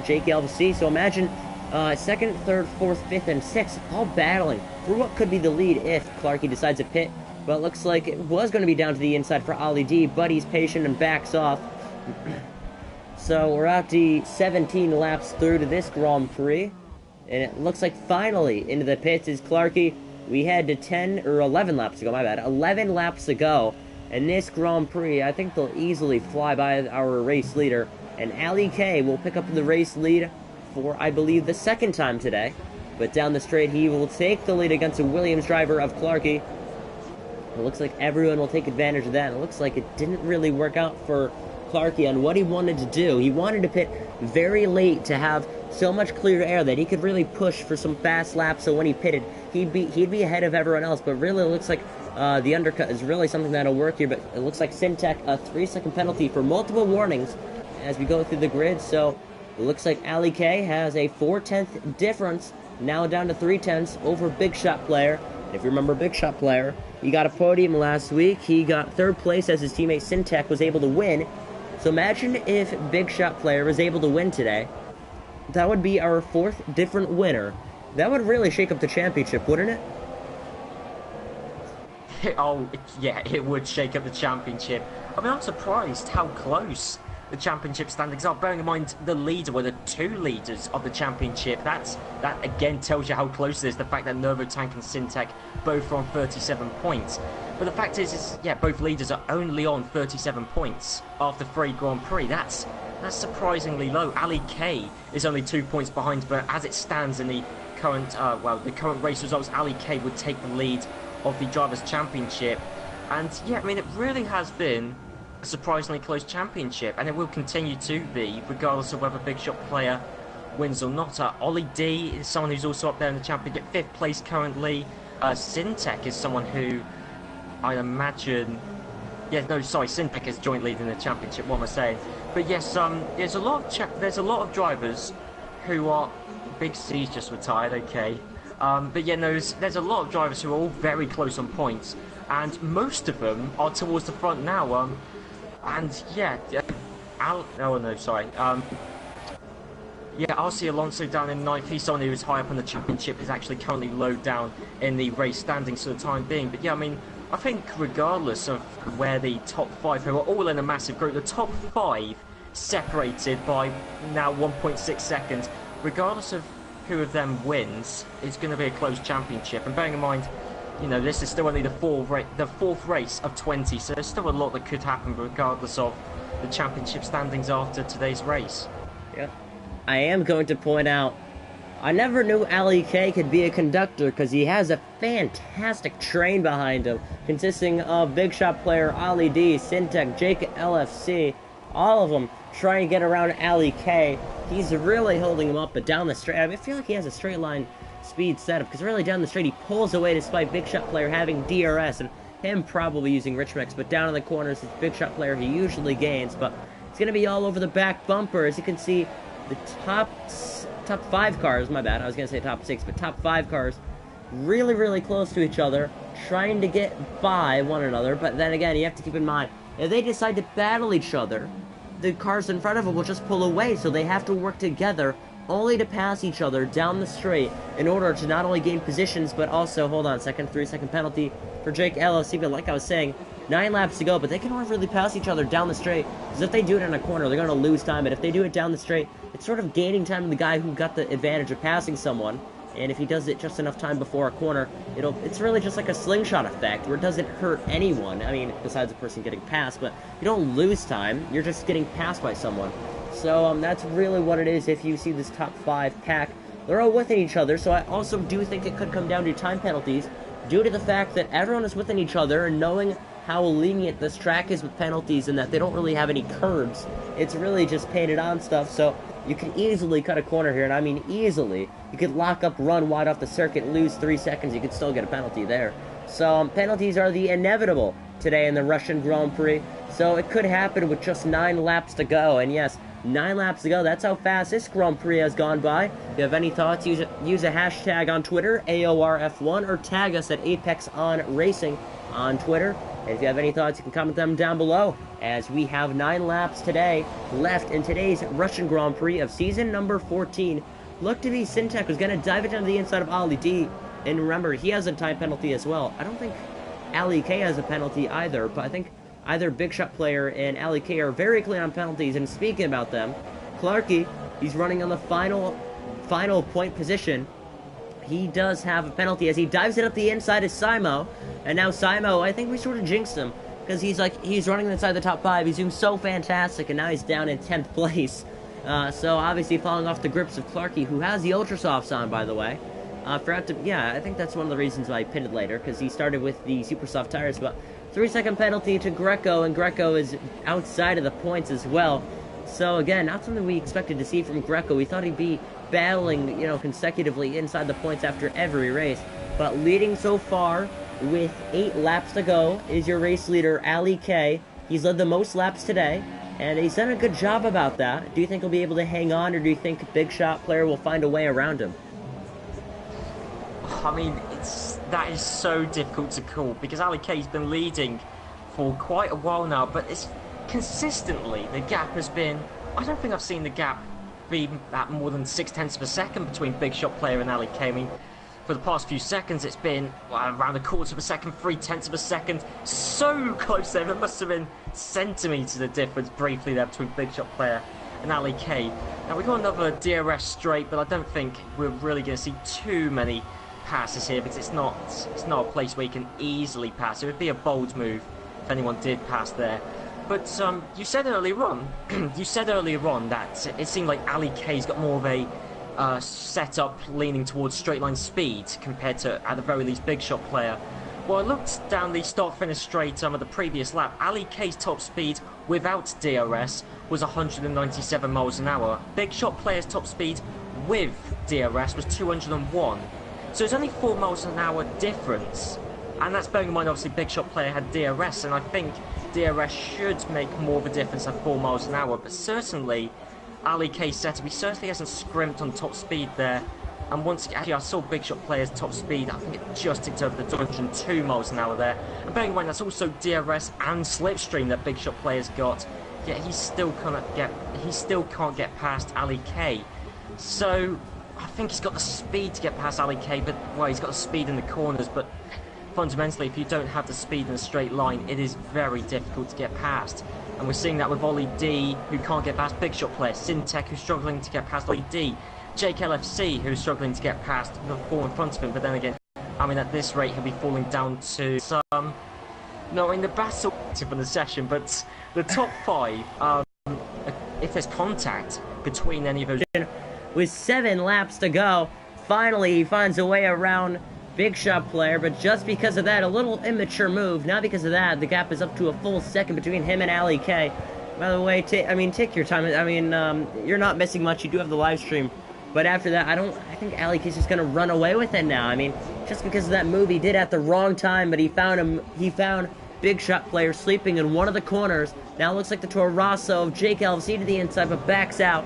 [SPEAKER 1] Jake LFC. So imagine 2nd, 3rd, 4th, 5th, and 6th all battling for what could be the lead if Clarky decides to pit. But it looks like it was going to be down to the inside for Ollie D, but he's patient and backs off. So we're at the 17 laps through to this Grand Prix. And it looks like finally into the pits is Clarky. We had to 10 or 11 laps ago, my bad. 11 laps ago. And this Grand Prix, I think they'll easily fly by our race leader. And Ali K will pick up the race lead for, I believe, the 2nd time today. But down the straight, he will take the lead against a Williams driver of Clarky. It looks like everyone will take advantage of that. It looks like it didn't really work out for Clarky on what he wanted to do. He wanted to pit very late to have so much clear air that he could really push for some fast laps, so when he pitted, he'd be ahead of everyone else. But really, it looks like the undercut is really something that'll work here. But it looks like Syntech, a 3-second penalty for multiple warnings as we go through the grid. So it looks like Ali K has a 4/10 difference, now down to 3/10 over Big Shot Player. And if you remember Big Shot Player, he got a podium last week. He got 3rd place as his teammate Syntech was able to win. So imagine if Big Shot Player was able to win today. That would be our 4th different winner. That would really shake up the championship, wouldn't it?
[SPEAKER 2] Oh, yeah, it would shake up the championship. I mean, I'm surprised how close the championship standings are. Bearing in mind, the leader were the 2 leaders of the championship. That again tells you how close it is. The fact that Novotank and Syntech both are on 37 points. But the fact is yeah, both leaders are only on 37 points after 3 Grand Prix. That's surprisingly low. Ali K is only 2 points behind, but as it stands in the current the current race results, Ali K would take the lead of the Drivers' Championship. And yeah, I mean, it really has been a surprisingly close championship, and it will continue to be, regardless of whether Big Shot Player wins or not. Ollie D is someone who's also up there in the championship, 5th place currently. Syntech is someone who I imagine... Yeah, no, sorry, Syntech is joint leading the championship, what am I saying? But yes, there's a lot of drivers who are... Big C's just retired, okay. But yeah, no, there's a lot of drivers who are all very close on points, and most of them are towards the front now. And yeah, yeah, RC Alonso down in 9th. He's someone who is high up on the championship, is actually currently low down in the race standings for the time being. But yeah, I mean, I think regardless of where the top 5, who are all in a massive group, the top 5 separated by now 1.6 seconds, regardless of who of them wins, it's going to be a close championship. And bearing in mind, you know, this is still only the 4th race of 20, so there's still a lot that could happen regardless of the championship standings after today's race.
[SPEAKER 1] Yeah. I am going to point out, I never knew Ali K could be a conductor because he has a fantastic train behind him, consisting of Big Shot Player, Ali D, Syntech, Jake LFC, all of them trying to get around Ali K. He's really holding him up, but down the straight, I mean, I feel like he has a straight line speed setup, because really down the straight he pulls away despite Big Shot Player having DRS, and him probably using Rich Mix, but down in the corners, it's Big Shot Player he usually gains, but it's going to be all over the back bumper. As you can see, the top 5 cars, my bad, I was going to say top 6, but top 5 cars, really, really close to each other, trying to get by one another. But then again, you have to keep in mind, if they decide to battle each other, the cars in front of them will just pull away, so they have to work together only to pass each other down the straight in order to not only gain positions, but also, hold on a second, 3-second penalty for Jake LFC, but like I was saying, 9 laps to go, but they can only really pass each other down the straight, because if they do it in a corner, they're going to lose time, but if they do it down the straight, it's sort of gaining time to the guy who got the advantage of passing someone, and if he does it just enough time before a corner, it's really just like a slingshot effect, where it doesn't hurt anyone, I mean, besides the person getting passed, but you don't lose time, you're just getting passed by someone. So, that's really what it is if you see this top 5 pack. They're all within each other, so I also do think it could come down to time penalties, due to the fact that everyone is within each other, and knowing how lenient this track is with penalties, and that they don't really have any curbs. It's really just painted on stuff, so you can easily cut a corner here, and I mean easily. You could lock up, run wide off the circuit, lose 3 seconds, you could still get a penalty there. So, penalties are the inevitable today in the Russian Grand Prix, so it could happen with just 9 laps to go, and yes, 9 laps to go, that's how fast this Grand Prix has gone by. If you have any thoughts, use a hashtag on Twitter, AORF1, or tag us at ApexOnRacing on Twitter. And if you have any thoughts, you can comment them down below, as we have 9 laps today left in today's Russian Grand Prix of season number 14. Look to be Syntek was going to dive it down to the inside of Ali D, and remember, he has a time penalty as well. I don't think Ali K has a penalty either, but I think either Big Shot Player and Ali K are very clear on penalties, and speaking about them, Clarky, he's running on the final point position. He does have a penalty as he dives it up the inside of Simo, and now Simo, I think we sort of jinxed him, because he's running inside the top 5, he's doing so fantastic, and now he's down in 10th place. So obviously falling off the grips of Clarky, who has the Ultra Softs on, by the way. I think that's one of the reasons why I pitted later, because he started with the Super Soft tires, but 3-second penalty to Greco, and Greco is outside of the points as well. So again, not something we expected to see from Greco. We thought he'd be battling, consecutively inside the points after every race. But leading so far with 8 laps to go is your race leader, Ali K. He's led the most laps today, and he's done a good job about that. Do you think he'll be able to hang on, or do you think Big Shot Player will find a way around him?
[SPEAKER 2] I mean, that is so difficult to call, because Ali K's been leading for quite a while now, but it's consistently, the gap has been, I don't think I've seen the gap be at more than 0.6 of a second between Big Shot Player and Ali K. I mean, for the past few seconds, it's been around a 1/4 of a second, 0.3 of a second, so close there. There must have been centimetres of difference briefly there between Big Shot Player and Ali K. Now, we've got another DRS straight, but I don't think we're really going to see too many passes here, because it's not a place where you can easily pass. It would be a bold move if anyone did pass there. But you said earlier on, that it seemed like Ali K's got more of a setup leaning towards straight line speed compared to, at the very least, Big Shot Player. Well, I looked down the start-finish straight of the previous lap. Ali K's top speed without DRS was 197 miles an hour. Big Shot Player's top speed with DRS was 201. So it's only 4 miles an hour difference, and that's bearing in mind obviously Big Shot Player had DRS, and I think DRS should make more of a difference than 4 miles an hour, but certainly Ali K's setup, he certainly hasn't scrimped on top speed there, and once again, actually I saw Big Shot Player's top speed, I think it just ticked over the 202 miles an hour there, and bearing in mind that's also DRS and slipstream that Big Shot Player's got, yet he still can't get past Ali K. So I think he's got the speed to get past Ali K, but, well, he's got the speed in the corners, but fundamentally, if you don't have the speed in a straight line, it is very difficult to get past. And we're seeing that with Ollie D, who can't get past Big Shot Player, Syntek, who's struggling to get past Ollie D, Jake LFC, who's struggling to get past the 4 in front of him, but then again, I mean, at this rate, he'll be falling down to some, no, in the battle from the session, but the top 5, if there's contact between any of those...
[SPEAKER 1] With 7 laps to go, finally he finds a way around Big Shot Player, but just because of that, a little immature move. Not because of that, the gap is up to a full second between him and Ali K. By the way, take your time. I mean, you're not missing much. You do have the live stream, but after that, I think Ali K's just gonna run away with it now. I mean, just because of that move he did at the wrong time, but he found Big Shot Player sleeping in one of the corners. Now it looks like the Toro Rosso of Jake LFC to the inside, but backs out.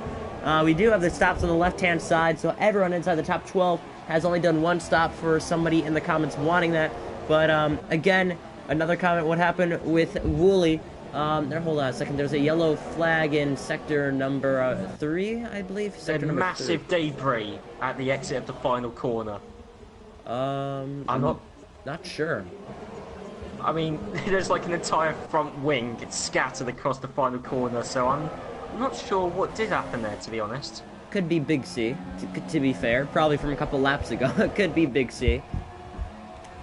[SPEAKER 1] We do have the stops on the left-hand side, so everyone inside the top 12 has only done one stop for somebody in the comments wanting that. But, again, another comment, what happened with Wooly? Hold on a second, there's a yellow flag in sector number 3, I believe? Sector number
[SPEAKER 2] massive
[SPEAKER 1] 3.
[SPEAKER 2] debris at the exit of the final corner.
[SPEAKER 1] I'm not sure.
[SPEAKER 2] I mean, there's like an entire front wing scattered across the final corner, so I'm not sure what did happen there, to be honest.
[SPEAKER 1] Could be Big C, to be fair. Probably from a couple laps ago. It could be Big C.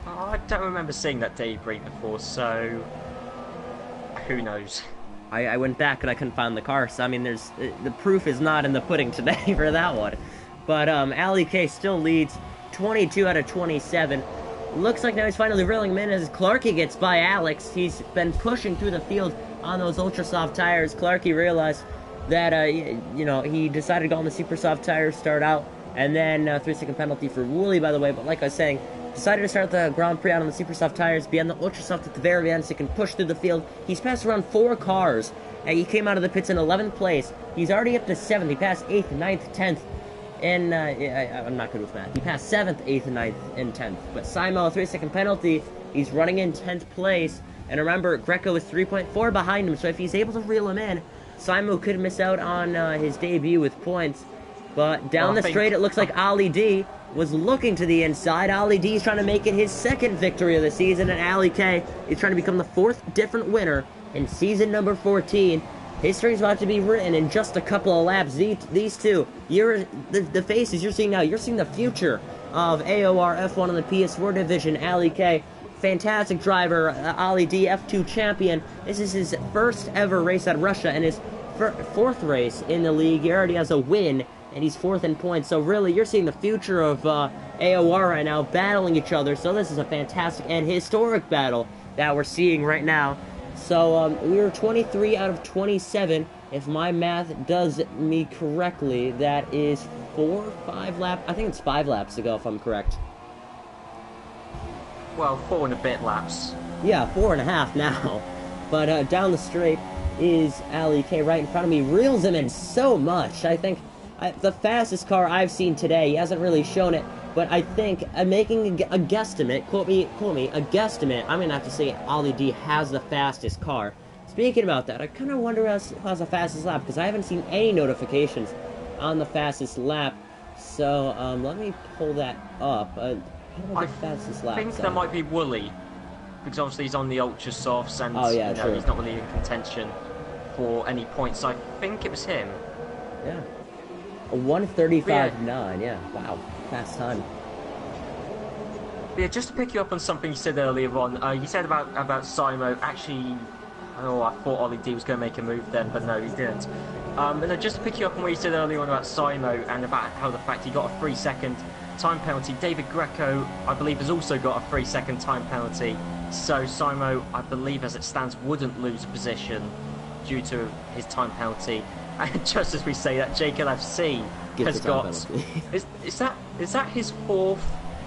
[SPEAKER 2] I don't remember seeing that debris before, so who knows?
[SPEAKER 1] I went back and I couldn't find the car, so I mean, the proof is not in the pudding today for that one. But Ali K still leads 22 out of 27. Looks like now he's finally reeling him in as Clarky gets by Alex. He's been pushing through the field on those ultra soft tires. Clarky realized that, you know, he decided to go on the super soft tires, start out, and then 3-second penalty for Wooly, by the way. But like I was saying, decided to start the Grand Prix out on the super soft tires, be on the ultra soft at the very end so he can push through the field. He's passed around 4 cars, and he came out of the pits in 11th place. He's already up to 7th. He passed 8th, 9th, 10th. And, I'm not good with math. He passed 7th, 8th, 9th, and 10th. But Simo, a 3-second penalty. He's running in 10th place. And remember, Greco is 3.4 behind him, so if he's able to reel him in, Simo could miss out on his debut with points. But down the straight, it looks like Ali D was looking to the inside. Ali D is trying to make it his 2nd victory of the season, and Ali K is trying to become the 4th different winner in season number 14. History's about to be written in just a couple of laps. These two, the faces you're seeing now, you're seeing the future of AOR F1 in the PS4 division. Ali K, fantastic driver. Ali D, F2 champion. This is his first ever race at Russia and his 4th race in the league. He already has a win, and he's 4th in points. So really, you're seeing the future of AOR right now, battling each other. So this is a fantastic and historic battle that we're seeing right now. So, we were 23 out of 27, if my math does me correctly. That is 4 or 5 laps, I think it's 5 laps ago, if I'm correct.
[SPEAKER 2] Well, 4 and a bit laps.
[SPEAKER 1] Yeah, 4.5 now. But, down the straight is Ali K right in front of me. Reels him in so much. I think the fastest car I've seen today, he hasn't really shown it, but I think I'm making a guesstimate, quote me, a guesstimate. I'm going to have to say Ali D has the fastest car. Speaking about that, I kind of wonder who has the fastest lap, because I haven't seen any notifications on the fastest lap. So, let me pull that up. How do I get fastest lap?
[SPEAKER 2] I think that might be Wooly, because obviously he's on the ultra softs and
[SPEAKER 1] yeah, true.
[SPEAKER 2] He's not really in contention for any points. I think it was him.
[SPEAKER 1] Yeah. A 1:35.9, yeah. Wow, fast time.
[SPEAKER 2] Yeah, just to pick you up on something you said earlier on, you said about Simo. Actually, I thought Ollie D was going to make a move then, but no, he didn't. And just to pick you up on what you said earlier on about Simo and about how the fact he got a 3-second time penalty. David Greco, I believe, has also got a 3-second time penalty. So Simo, I believe, as it stands, wouldn't lose a position due to his time penalty. And just as we say that, Jacob FC has got... is that his 4th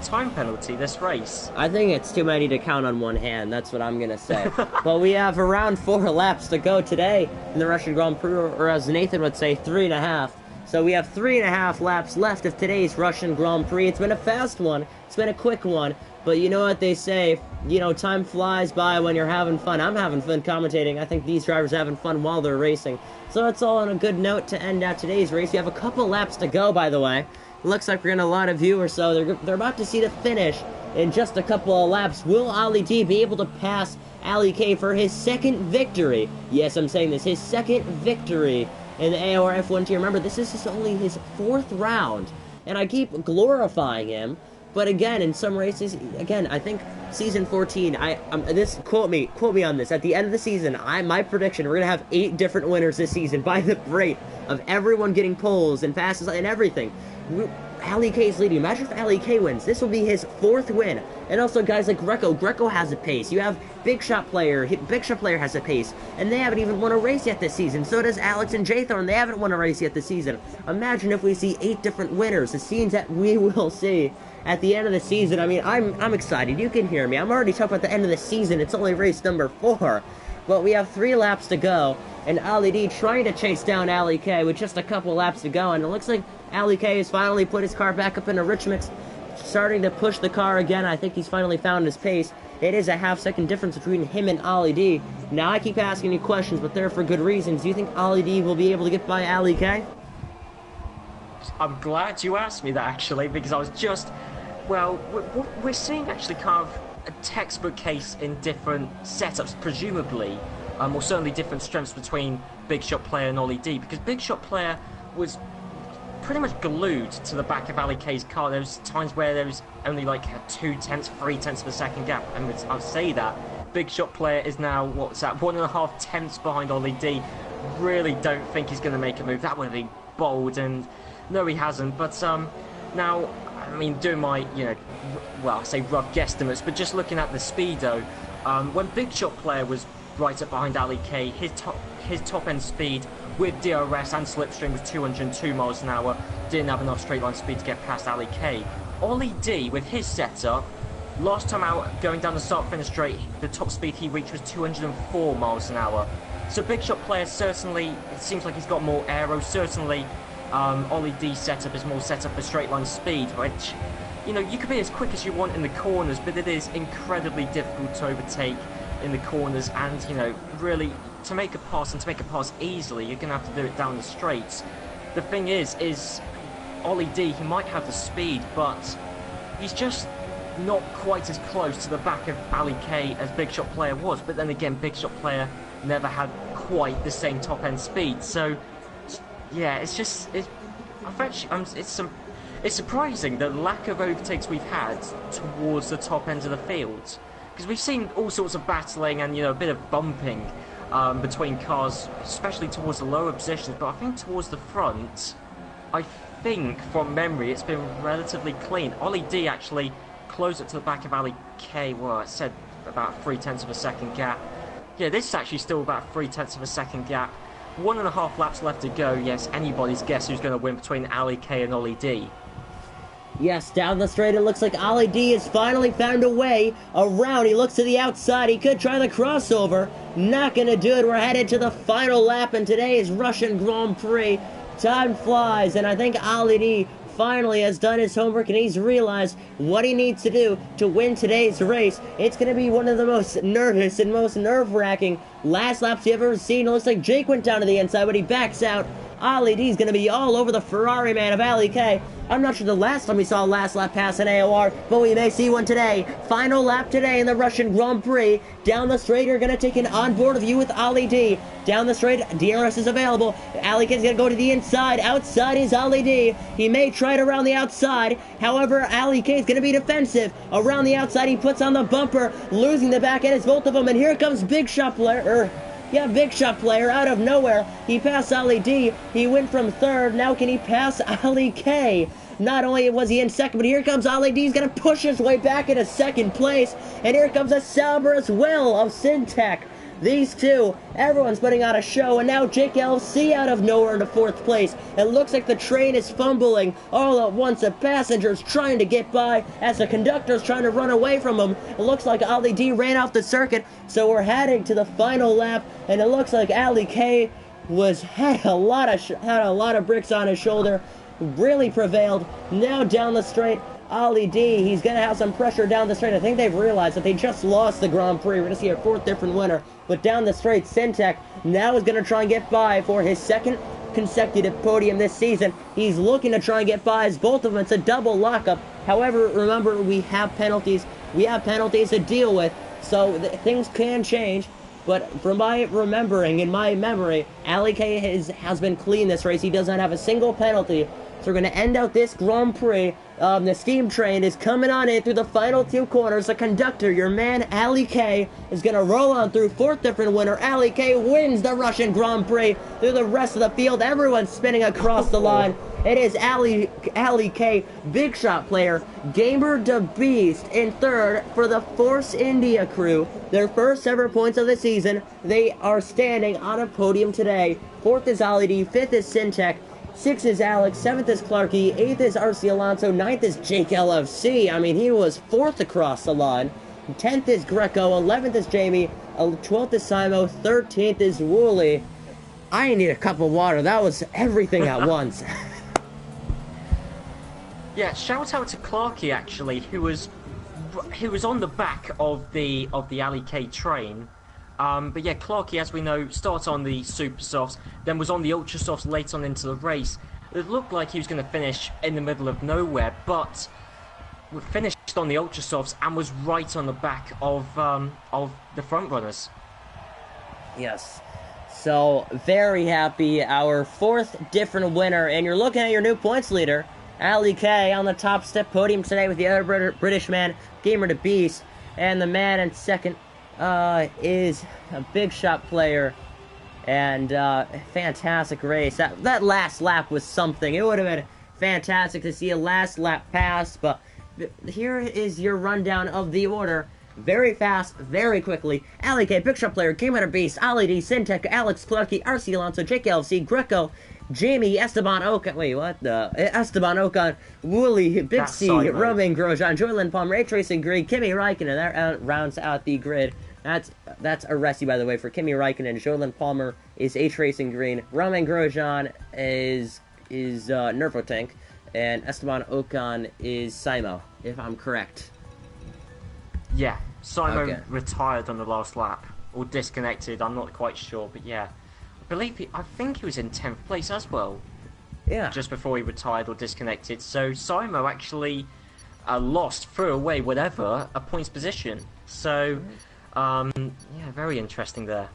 [SPEAKER 2] time penalty this race?
[SPEAKER 1] I think it's too many to count on one hand, that's what I'm gonna say. But we have around 4 laps to go today in the Russian Grand Prix, or as Nathan would say, 3.5. So we have 3.5 laps left of today's Russian Grand Prix. It's been a fast one, it's been a quick one, but you know what they say, you know, time flies by when you're having fun. I'm having fun commentating. I think these drivers are having fun while they're racing. So it's all on a good note to end out today's race. We have a couple laps to go, by the way. It looks like we're getting a lot of viewers, so they're about to see the finish in just a couple of laps. Will Ali D be able to pass Ali K for his 2nd victory? Yes, I'm saying this, his 2nd victory in the AOR F1 tier. Remember, this is only his 4th round, and I keep glorifying him. But again, in some races, again, I think season 14, this, quote me on this, at the end of the season, my prediction, we're going to have 8 different winners this season by the rate of everyone getting poles and fastest and everything. Ali K is leading. Imagine if Ali K wins. This will be his 4th win. And also guys like Greco has a pace. You have Big Shot Player has a pace. And they haven't even won a race yet this season. So does Alex and Jthorn. They haven't won a race yet this season. Imagine if we see 8 different winners. The scenes that we will see at the end of the season. I mean, I'm excited. You can hear me. I'm already talking about the end of the season. It's only race number 4. But we have 3 laps to go. and Ali D trying to chase down Ali K with just a couple laps to go, and it looks like Ali K has finally put his car back up into rich mix, starting to push the car again. I think he's finally found his pace. It is a half-second difference between him and Ali D. Now I keep asking you questions, but they're for good reasons. Do you think Ali D will be able to get by Ali K?
[SPEAKER 2] I'm glad you asked me that, actually, because I was just... Well, we're seeing actually kind of a textbook case in different setups, presumably, or certainly different strengths between Big Shot Player and Ollie D, because Big Shot Player was pretty much glued to the back of Ali K's car. There was times where there was only like a 0.2, 0.3 of a second gap, and I'll say that. Big Shot Player is now, what's that, 1.5 tenths behind Ollie D. Really don't think he's going to make a move. That would be bold, and no, he hasn't. But now, I mean, doing my, well, I say rough guesstimates, but just looking at the speedo, when Big Shot Player was right up behind Ali K, his top end speed with DRS and slipstream was 202 miles an hour. Didn't have enough straight line speed to get past Ali K. Ollie D, with his setup, last time out going down the start finish straight, the top speed he reached was 204 miles an hour. So Big Shot Player certainly, it seems like he's got more aero. Certainly Ollie D's setup is more set up for straight line speed, which, you could be as quick as you want in the corners, but it is incredibly difficult to overtake in the corners, and really to make a pass, and to make a pass easily, you're going to have to do it down the straights. The thing is Ollie D, he might have the speed, but he's just not quite as close to the back of Ali K as Big Shot Player was. But then again, Big Shot Player never had quite the same top end speed. So yeah, it's surprising the lack of overtakes we've had towards the top end of the field, because we've seen all sorts of battling and a bit of bumping between cars, especially towards the lower positions. But I think towards the front, I think from memory it's been relatively clean. Ollie D actually closed it to the back of Ali K. Well, I said about 0.3 of a second gap. Yeah, this is actually still about 0.3 of a second gap. 1.5 laps left to go. Yes, anybody's guess who's going to win between Ali K and Ollie D.
[SPEAKER 1] Yes, down the straight, it looks like Ollie D has finally found a way around. He looks to the outside. He could try the crossover. Not going to do it. We're headed to the final lap in today's Russian Grand Prix. Time flies, and I think Ollie D finally has done his homework, and he's realized what he needs to do to win today's race. It's going to be one of the most nervous and most nerve-wracking last laps you've ever seen. It looks like Jake went down to the inside, but he backs out. Ollie D's going to be all over the Ferrari man of Ali K. I'm not sure the last time we saw a last lap pass in AOR, but we may see one today. Final lap today in the Russian Grand Prix. Down the straight, you're going to take an onboard view with Ollie D. Down the straight, DRS is available. Ali K's going to go to the inside. Outside is Ollie D. He may try it around the outside. However, Ali K is going to be defensive. Around the outside, he puts on the bumper, losing the back end is both of them. And here comes Big Shot Player. Big Shot Player out of nowhere. He passed Ollie D. He went from third. Now can he pass Ali K? Not only was he in second, but here comes Ollie D. He's going to push his way back into second place. And here comes a Cerberus Will of Syntech. These two, everyone's putting on a show, and now Jake LC out of nowhere into fourth place. It looks like the train is fumbling all at once. The passengers trying to get by as the conductor's trying to run away from him. It looks like Ollie D ran off the circuit, so we're heading to the final lap, and it looks like Ali K had a lot of bricks on his shoulder, really prevailed. Now down the straight, Ollie D, he's going to have some pressure down the straight. I think they've realized that they just lost the Grand Prix. We're going to see a fourth different winner. But down the straight, Syntech now is going to try and get by for his second consecutive podium this season. He's looking to try and get by as both of them. It's a double lockup. However, remember, we have penalties. We have penalties to deal with. So things can change. But from my remembering, in my memory, Ali K has been clean this race. He does not have a single penalty. So we're going to end out this Grand Prix. The steam train is coming on in through the final two corners. The conductor, your man Ali K, is going to roll on through. Fourth different winner. Ali K wins the Russian Grand Prix. Through the rest of the field, everyone's spinning across the line. It is Ali K, Big Shot Player, Gamer the Beast in third for the Force India crew. Their first ever points of the season. They are standing on a podium today. Fourth is Ollie D, fifth is Syntech. 6th is Alex, 7th is Clarky, 8th is RC Alonso, 9th is Jake LFC. I mean, he was 4th across the line. 10th is Greco, 11th is Jamie, 12th is Simo, 13th is Wooly. I need a cup of water. That was everything at once.
[SPEAKER 2] Yeah, shout out to Clarky actually, who was on the back of the Ali K train. But yeah, Clarky, as we know, starts on the Super Softs, then was on the Ultra Softs late on into the race. It looked like he was going to finish in the middle of nowhere, but we finished on the Ultra Softs and was right on the back of the front runners.
[SPEAKER 1] Yes. So, very happy. Our 4th different winner, and you're looking at your new points leader, Ali K, on the top step podium today with the other British man, Gamer the Beast, and the man in second is a big shot player, and fantastic race. That last lap was something. It would have been fantastic to see a last lap pass, but here is your rundown of the order. Very fast, very quickly. Ali K, Big Shot Player, Gamer Beast, Ali D, Syntech, Alex Clarky, RC Alonso, Jake LFC, Greco, Jamie, Esteban Ocon, wait, what the? Esteban Ocon, Wooly, Big
[SPEAKER 2] That's
[SPEAKER 1] C,
[SPEAKER 2] sideways.
[SPEAKER 1] Romain Grosjean, Joylyn Palmer, Ray Tracing Grid, Kimi Raikkonen, that rounds out the grid. That's a resty, by the way, for Kimi Raikkonen. Joylyn Palmer is A Tracing Green, Romain Grosjean is Nerfotank, and Esteban Ocon is Simo, if I'm correct.
[SPEAKER 2] Yeah, Simon
[SPEAKER 1] Okay.
[SPEAKER 2] retired on the last lap, or disconnected, I'm not quite sure, but yeah. I think he was in 10th place as well,
[SPEAKER 1] Yeah.
[SPEAKER 2] just before he retired or disconnected. So Simo actually threw away whatever, a points position. So, yeah, very interesting there.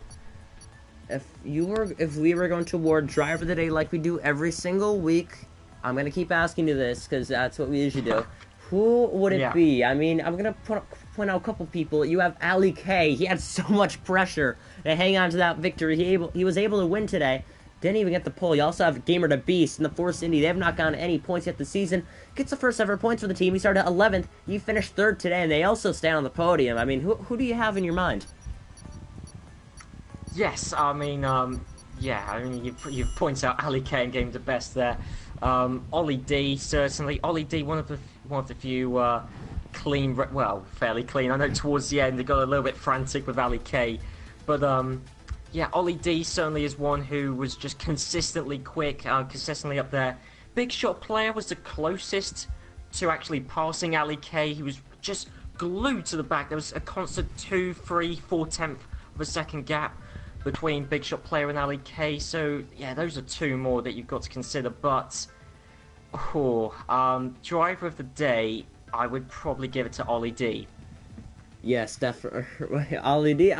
[SPEAKER 1] If we were going to award Driver of the Day like we do every single week, I'm gonna keep asking you this because that's what we usually do. Who would it be? I mean, I'm gonna point out a couple people. You have Ali K. He had so much pressure to hang on to that victory. He was able to win today. Didn't even get the pole. You also have Gamer the Beast in the Force Indy. They have not gotten any points yet this season. Gets the first ever points for the team. He started at 11th. He finished 3rd today, and they also stand on the podium. I mean, who do you have in your mind?
[SPEAKER 2] Yes, I mean, you've pointed out Ali K and Game the Best there. Ollie D, certainly. Ollie D, one of the few clean, fairly clean. I know towards the end they got a little bit frantic with Ali K, but yeah, Ollie D certainly is one who was just consistently quick, consistently up there. Big Shot Player was the closest to actually passing Ali K. He was just glued to the back. There was a constant 2, 3, 4/10 of a second gap between Big Shot Player and Ali K. So yeah, those are 2 more that you've got to consider. But Driver of the Day, I would probably give it to Ollie D.
[SPEAKER 1] Yes, definitely. Ollie D.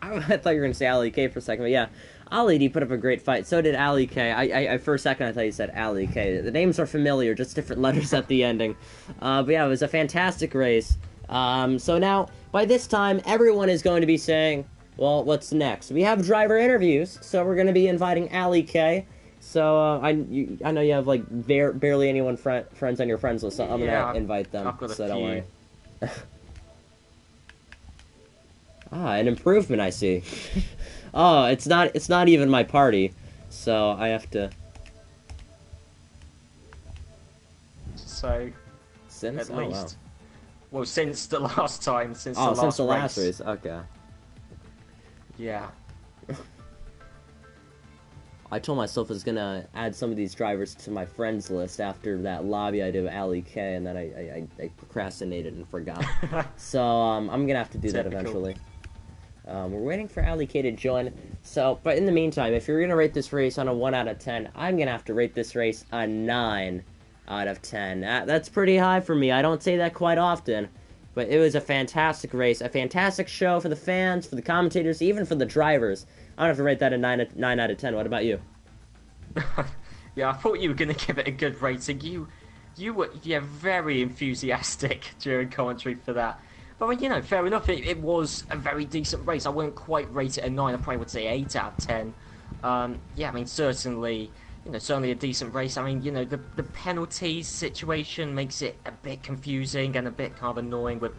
[SPEAKER 1] I thought you were going to say Ali K for a second, but yeah. Ali D put up a great fight. So did Ali K. I for a second I thought you said Ali K. The names are familiar, just different letters at the ending. But yeah, it was a fantastic race. So now, by this time, everyone is going to be saying, well, what's next? We have driver interviews, so we're going to be inviting Ali K. So I know you have like barely anyone friends on your friends list, so I'm going to invite them.
[SPEAKER 2] I've got a
[SPEAKER 1] so
[SPEAKER 2] few.
[SPEAKER 1] don't worry. An improvement I see. Oh, it's not even my party, so I have to.
[SPEAKER 2] So,
[SPEAKER 1] Since
[SPEAKER 2] at least, well, since the last time, since the last
[SPEAKER 1] race. Okay.
[SPEAKER 2] Yeah.
[SPEAKER 1] I told myself I was gonna add some of these drivers to my friends list after that lobby I did with Ali K, and then I procrastinated and forgot. So I'm gonna have to do that eventually. We're waiting for Ali K to join. So, but in the meantime, if you're gonna rate this race on a 1 out of 10, I'm gonna have to rate this race a 9 out of 10. That's pretty high for me. I don't say that quite often, but it was a fantastic race, a fantastic show for the fans, for the commentators, even for the drivers. I'm gonna have to rate that a 9 out of 10. What about you?
[SPEAKER 2] Yeah, I thought you were going to give it a good rating. You were very enthusiastic during commentary for that. But I mean, you know, fair enough. It was a very decent race. I wouldn't quite rate it a 9. I probably would say 8 out of 10. Yeah, I mean, certainly a decent race. I mean, you know, the penalties situation makes it a bit confusing and a bit kind of annoying with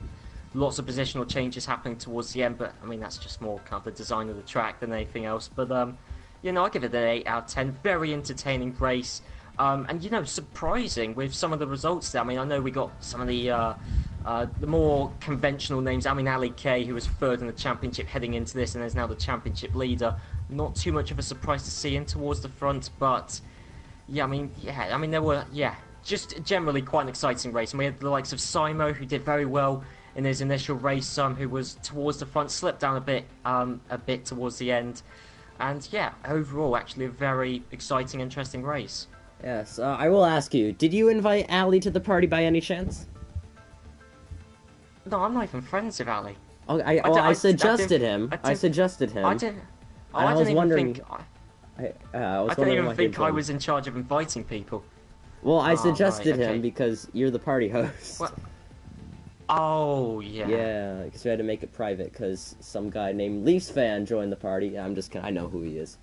[SPEAKER 2] lots of positional changes happening towards the end. But I mean, that's just more kind of the design of the track than anything else. But you know, I give it an 8 out of 10. Very entertaining race. And, you know, surprising with some of the results there. I mean, I know we got some of the more conventional names. I mean, Ali K, who was 3rd in the championship heading into this and is now the championship leader, not too much of a surprise to see him towards the front, but yeah, I mean, there were, just generally quite an exciting race. And we had the likes of Simo, who did very well in his initial race, who was towards the front, slipped down a bit towards the end. And yeah, overall, actually a very exciting, interesting race.
[SPEAKER 1] Yes, I will ask you, did you invite Ali to the party by any chance?
[SPEAKER 2] No, I'm not even friends with Ali.
[SPEAKER 1] Oh, I suggested him. I suggested him.
[SPEAKER 2] I didn't.
[SPEAKER 1] I was wondering.
[SPEAKER 2] I didn't even think I was in charge of inviting people.
[SPEAKER 1] Well, I suggested
[SPEAKER 2] right, okay.
[SPEAKER 1] him because you're the party host.
[SPEAKER 2] What? Oh, yeah.
[SPEAKER 1] Yeah, because we had to make it private because some guy named Leafs fan joined the party. I'm just kidding. I know who he is.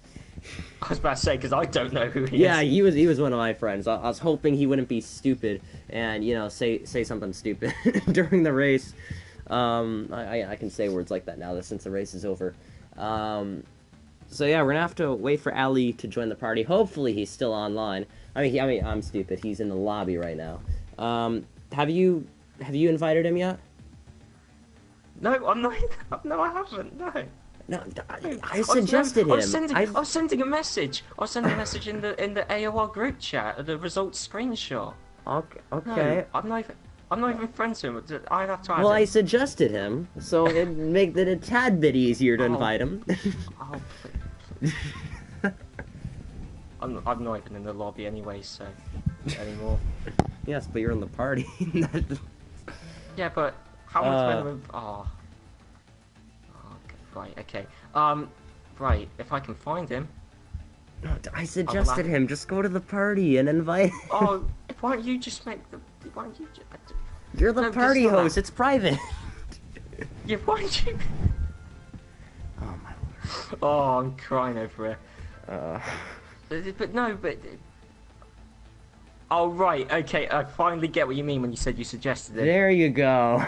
[SPEAKER 2] I was about to say, because I don't know who he is.
[SPEAKER 1] Yeah, he was one of my friends. I was hoping he wouldn't be stupid and, say something stupid during the race. I can say words like that now since the race is over. So yeah, we're gonna have to wait for Ali to join the party. Hopefully he's still online. I mean, I'm stupid. He's in the lobby right now. Have you invited him yet?
[SPEAKER 2] No, I'm not. No, I haven't. No.
[SPEAKER 1] No, I suggested him.
[SPEAKER 2] I was sending a message. I was sending a message in the AOR group chat, the results screenshot.
[SPEAKER 1] Okay.
[SPEAKER 2] No, I'm not even friends with him. I have to add
[SPEAKER 1] Well,
[SPEAKER 2] him.
[SPEAKER 1] I suggested him, so it'd make it a tad bit easier to invite him.
[SPEAKER 2] Oh, please. I'm not even in the lobby anyway, so anymore.
[SPEAKER 1] Yes, but you're in the party.
[SPEAKER 2] Yeah, but how much minimum? Oh. Right. Okay. Right. If I can find him.
[SPEAKER 1] No, I suggested him. Just go to the party and invite him.
[SPEAKER 2] Oh, why don't you just make the? Why don't you?
[SPEAKER 1] You're the party host. It's private.
[SPEAKER 2] Yeah. Why don't you?
[SPEAKER 1] Oh my lord.
[SPEAKER 2] Oh, I'm crying over it. But no, but. Oh right. Okay. I finally get what you mean when you said you suggested it.
[SPEAKER 1] There you go.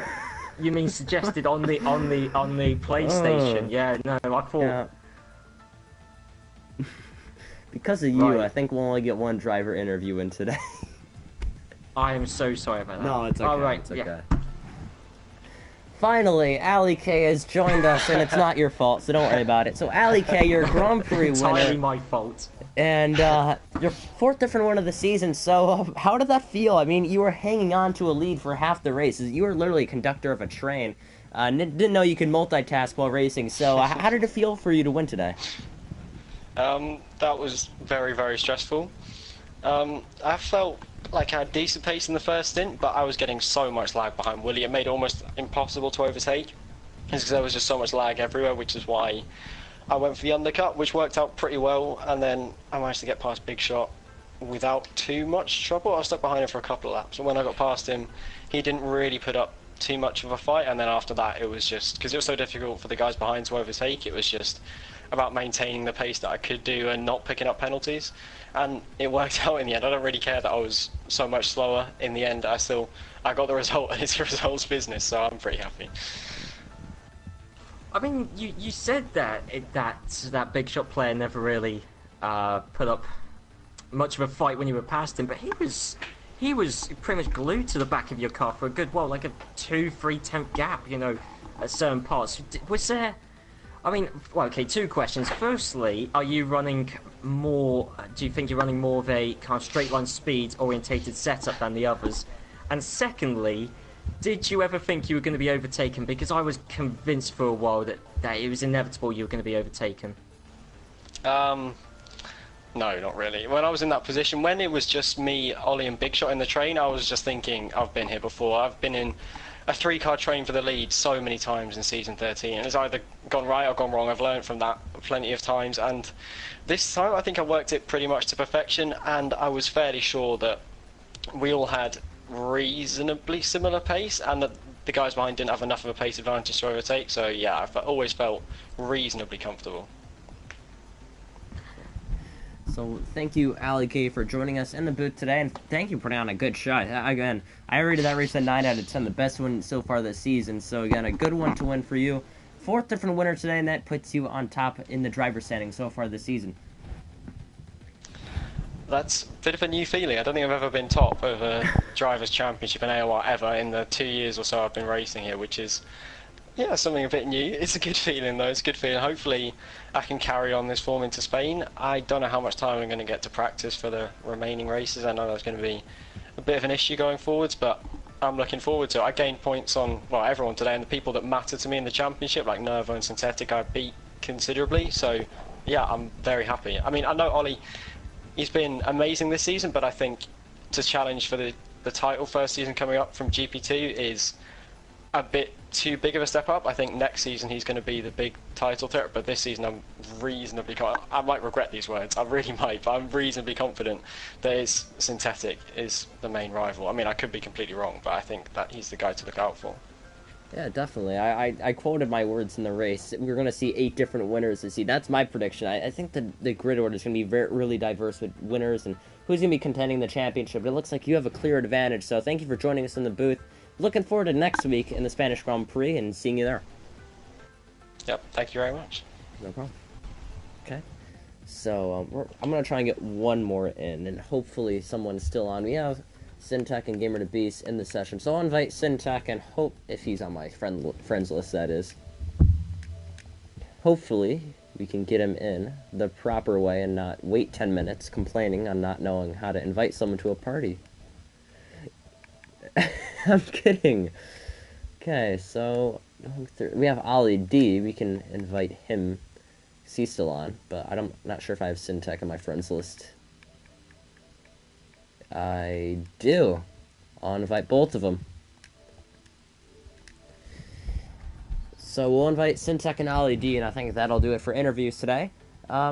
[SPEAKER 2] You mean suggested on the PlayStation? Yeah. No, I thought.
[SPEAKER 1] Yeah. Because of you,
[SPEAKER 2] Right.
[SPEAKER 1] I think we'll only get one driver interview in today.
[SPEAKER 2] I am so sorry about that.
[SPEAKER 1] No, it's okay.
[SPEAKER 2] Oh, right.
[SPEAKER 1] It's okay.
[SPEAKER 2] Yeah.
[SPEAKER 1] Finally, Ali K has joined us, and it's not your fault, so don't worry about it. So, Ali K, you're a Grand Prix
[SPEAKER 2] Entirely
[SPEAKER 1] winner,
[SPEAKER 2] my fault.
[SPEAKER 1] and your fourth different win of the season. So, how did that feel? I mean, you were hanging on to a lead for half the race. You were literally a conductor of a train. Didn't know you could multitask while racing. So, how did it feel for you to win today?
[SPEAKER 3] That was very, very stressful. I felt like I had decent pace in the first stint, but I was getting so much lag behind Willie. It made it almost impossible to overtake. It's because there was just so much lag everywhere, which is why I went for the undercut, which worked out pretty well, and then I managed to get past Big Shot without too much trouble. I was stuck behind him for a couple of laps, and when I got past him, he didn't really put up too much of a fight, and then after that it was just, because it was so difficult for the guys behind to overtake, it was just about maintaining the pace that I could do and not picking up penalties, and it worked out in the end. I don't really care that I was so much slower in the end. I got the result, and it's a results business, so I'm pretty happy.
[SPEAKER 2] I mean, you said that that Big Shot player never really put up much of a fight when you were past him, but he was pretty much glued to the back of your car for a good, well, like a 2-3 tenth gap, at certain parts. Was there? I mean, well, okay, two questions. Firstly, are you running more? Do you think you're running more of a kind of straight line speed orientated setup than the others? And secondly, did you ever think you were going to be overtaken? Because I was convinced for a while that it was inevitable you were going to be overtaken.
[SPEAKER 3] No, not really. When I was in that position, when it was just me, Ollie and Big Shot in the train, I was just thinking, I've been here before. I've been in a 3-car train for the lead so many times in Season 13. It's either gone right or gone wrong. I've learned from that plenty of times, and this time I think I worked it pretty much to perfection, and I was fairly sure that we all had reasonably similar pace, and that the guys behind didn't have enough of a pace advantage to overtake, so yeah, I always felt reasonably comfortable.
[SPEAKER 1] So thank you, Ali K, for joining us in the booth today, and thank you for putting on a good shot. Again, I rated that race a 9 out of 10, the best one so far this season. So again, a good one to win for you. Fourth different winner today, and that puts you on top in the driver's standing so far this season.
[SPEAKER 3] That's a bit of a new feeling. I don't think I've ever been top of a Drivers' Championship in AOR ever in the 2 years or so I've been racing here, which is Yeah, something a bit new. It's a good feeling, though. It's a good feeling. Hopefully, I can carry on this form into Spain. I don't know how much time I'm going to get to practice for the remaining races. I know that's going to be a bit of an issue going forwards, but I'm looking forward to it. I gained points on, well, everyone today, and the people that matter to me in the championship, like Nervo and Synthetic, I beat considerably. So, yeah, I'm very happy. I mean, I know Ollie, he's been amazing this season, but I think to challenge for the title first season coming up from GP2 is a bit too big of a step up. I think next season he's going to be the big title threat, but this season I'm reasonably I might regret these words, I really might, but I'm reasonably confident that his Synthetic is the main rival. I mean, I could be completely wrong, but I think that he's the guy to look out for.
[SPEAKER 1] Yeah, definitely. I quoted my words in the race. We're going to see 8 different winners this season. That's my prediction. I think the grid order is going to be really diverse with winners and who's going to be contending the championship. It looks like you have a clear advantage, so thank you for joining us in the booth. Looking forward to next week in the Spanish Grand Prix and seeing you there.
[SPEAKER 3] Yep, thank you very much.
[SPEAKER 1] No problem. Okay. So I'm going to try and get one more in, and hopefully someone's still on. We have Syntech and Gamer to Beast in the session. So I'll invite Syntech and hope, if he's on my friends list, that is. Hopefully we can get him in the proper way and not wait 10 minutes complaining on not knowing how to invite someone to a party. I'm kidding. Okay, so we have Ollie D. We can invite him. He's still on, but I'm not sure if I have Syntech on my friends list. I do. I'll invite both of them. So we'll invite Syntech and Ollie D, and I think that'll do it for interviews today.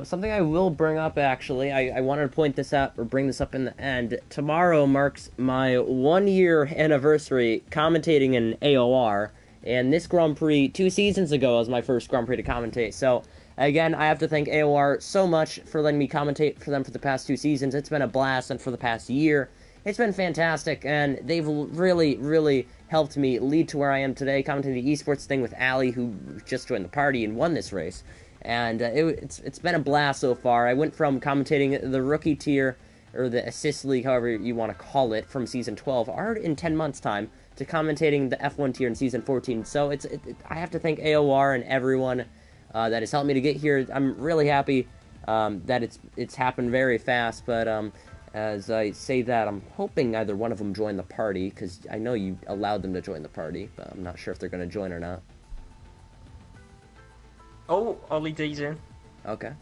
[SPEAKER 1] Something I will bring up, actually, I wanted to point this out, or bring this up in the end. Tomorrow marks my 1-year anniversary commentating in AOR, and this Grand Prix 2 seasons ago was my first Grand Prix to commentate. So, again, I have to thank AOR so much for letting me commentate for them for the past 2 seasons. It's been a blast, and for the past year, it's been fantastic, and they've really, really helped me lead to where I am today, commentating the eSports thing with Ali, who just joined the party and won this race. And it's been a blast so far. I went from commentating the rookie tier, or the assist league, however you want to call it, from season 12, already in 10 months' time, to commentating the F1 tier in season 14. So I have to thank AOR and everyone that has helped me to get here. I'm really happy that it's happened very fast. But as I say that, I'm hoping either one of them join the party, because I know you allowed them to join the party, but I'm not sure if they're going to join or not.
[SPEAKER 2] Oh, Ollie D's in.
[SPEAKER 1] Okay.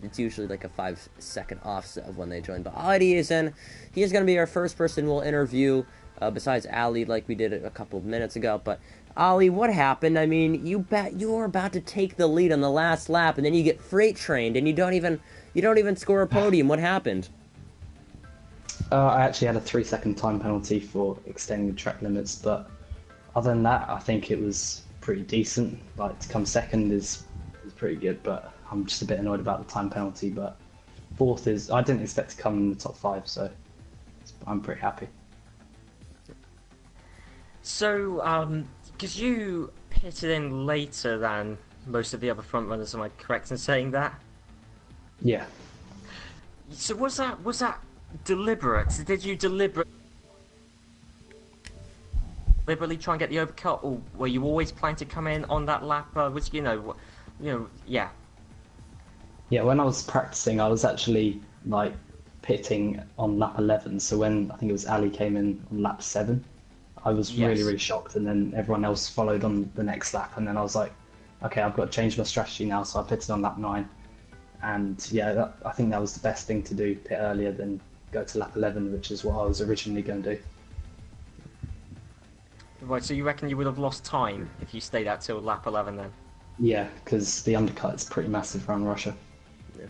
[SPEAKER 1] It's usually like a 5-second offset of when they join. But Ollie D is in. He is going to be our first person we'll interview, besides Ali, like we did a couple of minutes ago. But Ollie, what happened? I mean, you were about to take the lead on the last lap, and then you get freight trained, and you don't even score a podium. What happened?
[SPEAKER 4] I actually had a 3-second time penalty for extending the track limits, but other than that, I think it was pretty decent. Like, to come second is pretty good, but I'm just a bit annoyed about the time penalty. But fourth is, I didn't expect to come in the top 5, so I'm pretty happy.
[SPEAKER 2] So, because you pitted in later than most of the other front runners, am I correct in saying that?
[SPEAKER 4] Yeah.
[SPEAKER 2] So was that deliberate? Did you deliberately try and get the overcut, or were you always planning to come in on that lap? Which yeah.
[SPEAKER 4] Yeah, when I was practicing, I was actually like pitting on lap 11. So when I think it was Ali came in on lap 7, I was really, really shocked, and then everyone else followed on the next lap, and then I was like, okay, I've got to change my strategy now. So I pitted on lap 9, and yeah, I think that was the best thing to do, pit earlier than go to lap 11, which is what I was originally going to do.
[SPEAKER 2] Right, so you reckon you would have lost time if you stayed out till lap 11 then?
[SPEAKER 4] Yeah, because the undercut is pretty massive around Russia.
[SPEAKER 1] Yeah.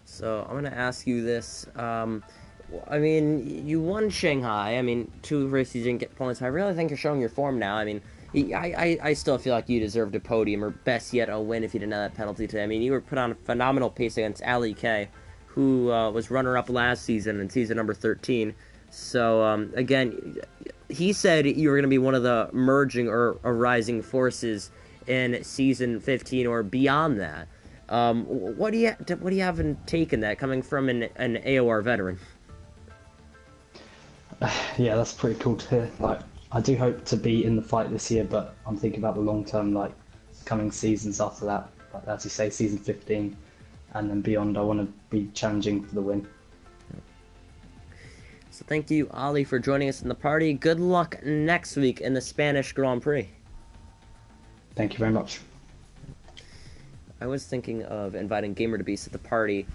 [SPEAKER 1] So I'm going to ask you this. I mean, you won Shanghai. I mean, 2 races you didn't get points. I really think you're showing your form now. I mean, I still feel like you deserved a podium, or best yet, a win if you didn't have that penalty today. I mean, you were put on a phenomenal pace against Ali K, who was runner-up last season in season number 13. So, again, he said you were going to be one of the merging or rising forces in season 15 or beyond that. What do you have in taken that, coming from an AOR veteran?
[SPEAKER 4] Yeah, that's pretty cool to hear. Like, I do hope to be in the fight this year, but I'm thinking about the long term, like coming seasons after that. Like, as you say, season 15 and then beyond. I want to be challenging for the win.
[SPEAKER 1] So thank you, Ali, for joining us in the party. Good luck next week in the Spanish Grand Prix.
[SPEAKER 4] Thank you very much.
[SPEAKER 1] I was thinking of inviting Gamer to Beast at the party,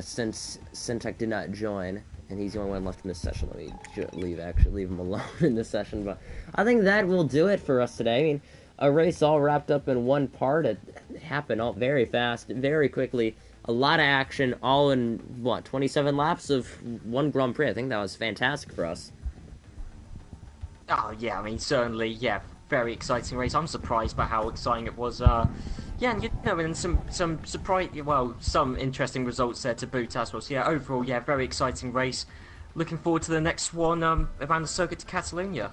[SPEAKER 1] since Syntech did not join, and he's the only one left in this session. Let me leave him alone in this session. But I think that will do it for us today. I mean, a race all wrapped up in one part. It happened all very fast, very quickly. A lot of action, all in, 27 laps of one Grand Prix. I think that was fantastic for us.
[SPEAKER 2] Oh, yeah, I mean, certainly, yeah, very exciting race. I'm surprised by how exciting it was. Yeah, and, and some surprise, well, some interesting results there to boot as well. So, yeah, overall, yeah, very exciting race. Looking forward to the next one around the circuit to Catalonia.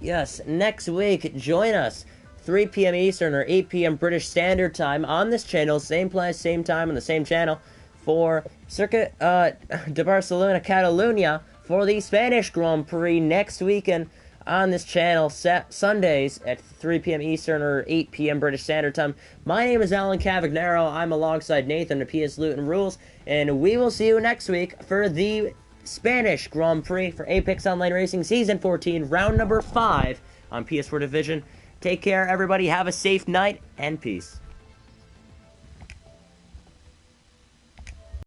[SPEAKER 1] Yes, next week, join us. 3 p.m. Eastern or 8 p.m. British Standard Time on this channel, same place, same time on the same channel, for Circuit de Barcelona, Catalunya, for the Spanish Grand Prix next weekend on this channel, Sundays at 3 p.m. Eastern or 8 p.m. British Standard Time. My name is Alan Cavagnaro. I'm alongside Nathan of PS Luton Rules, and we will see you next week for the Spanish Grand Prix for Apex Online Racing Season 14, round number 5 on PS4 Division. Take care, everybody. Have a safe night, and peace.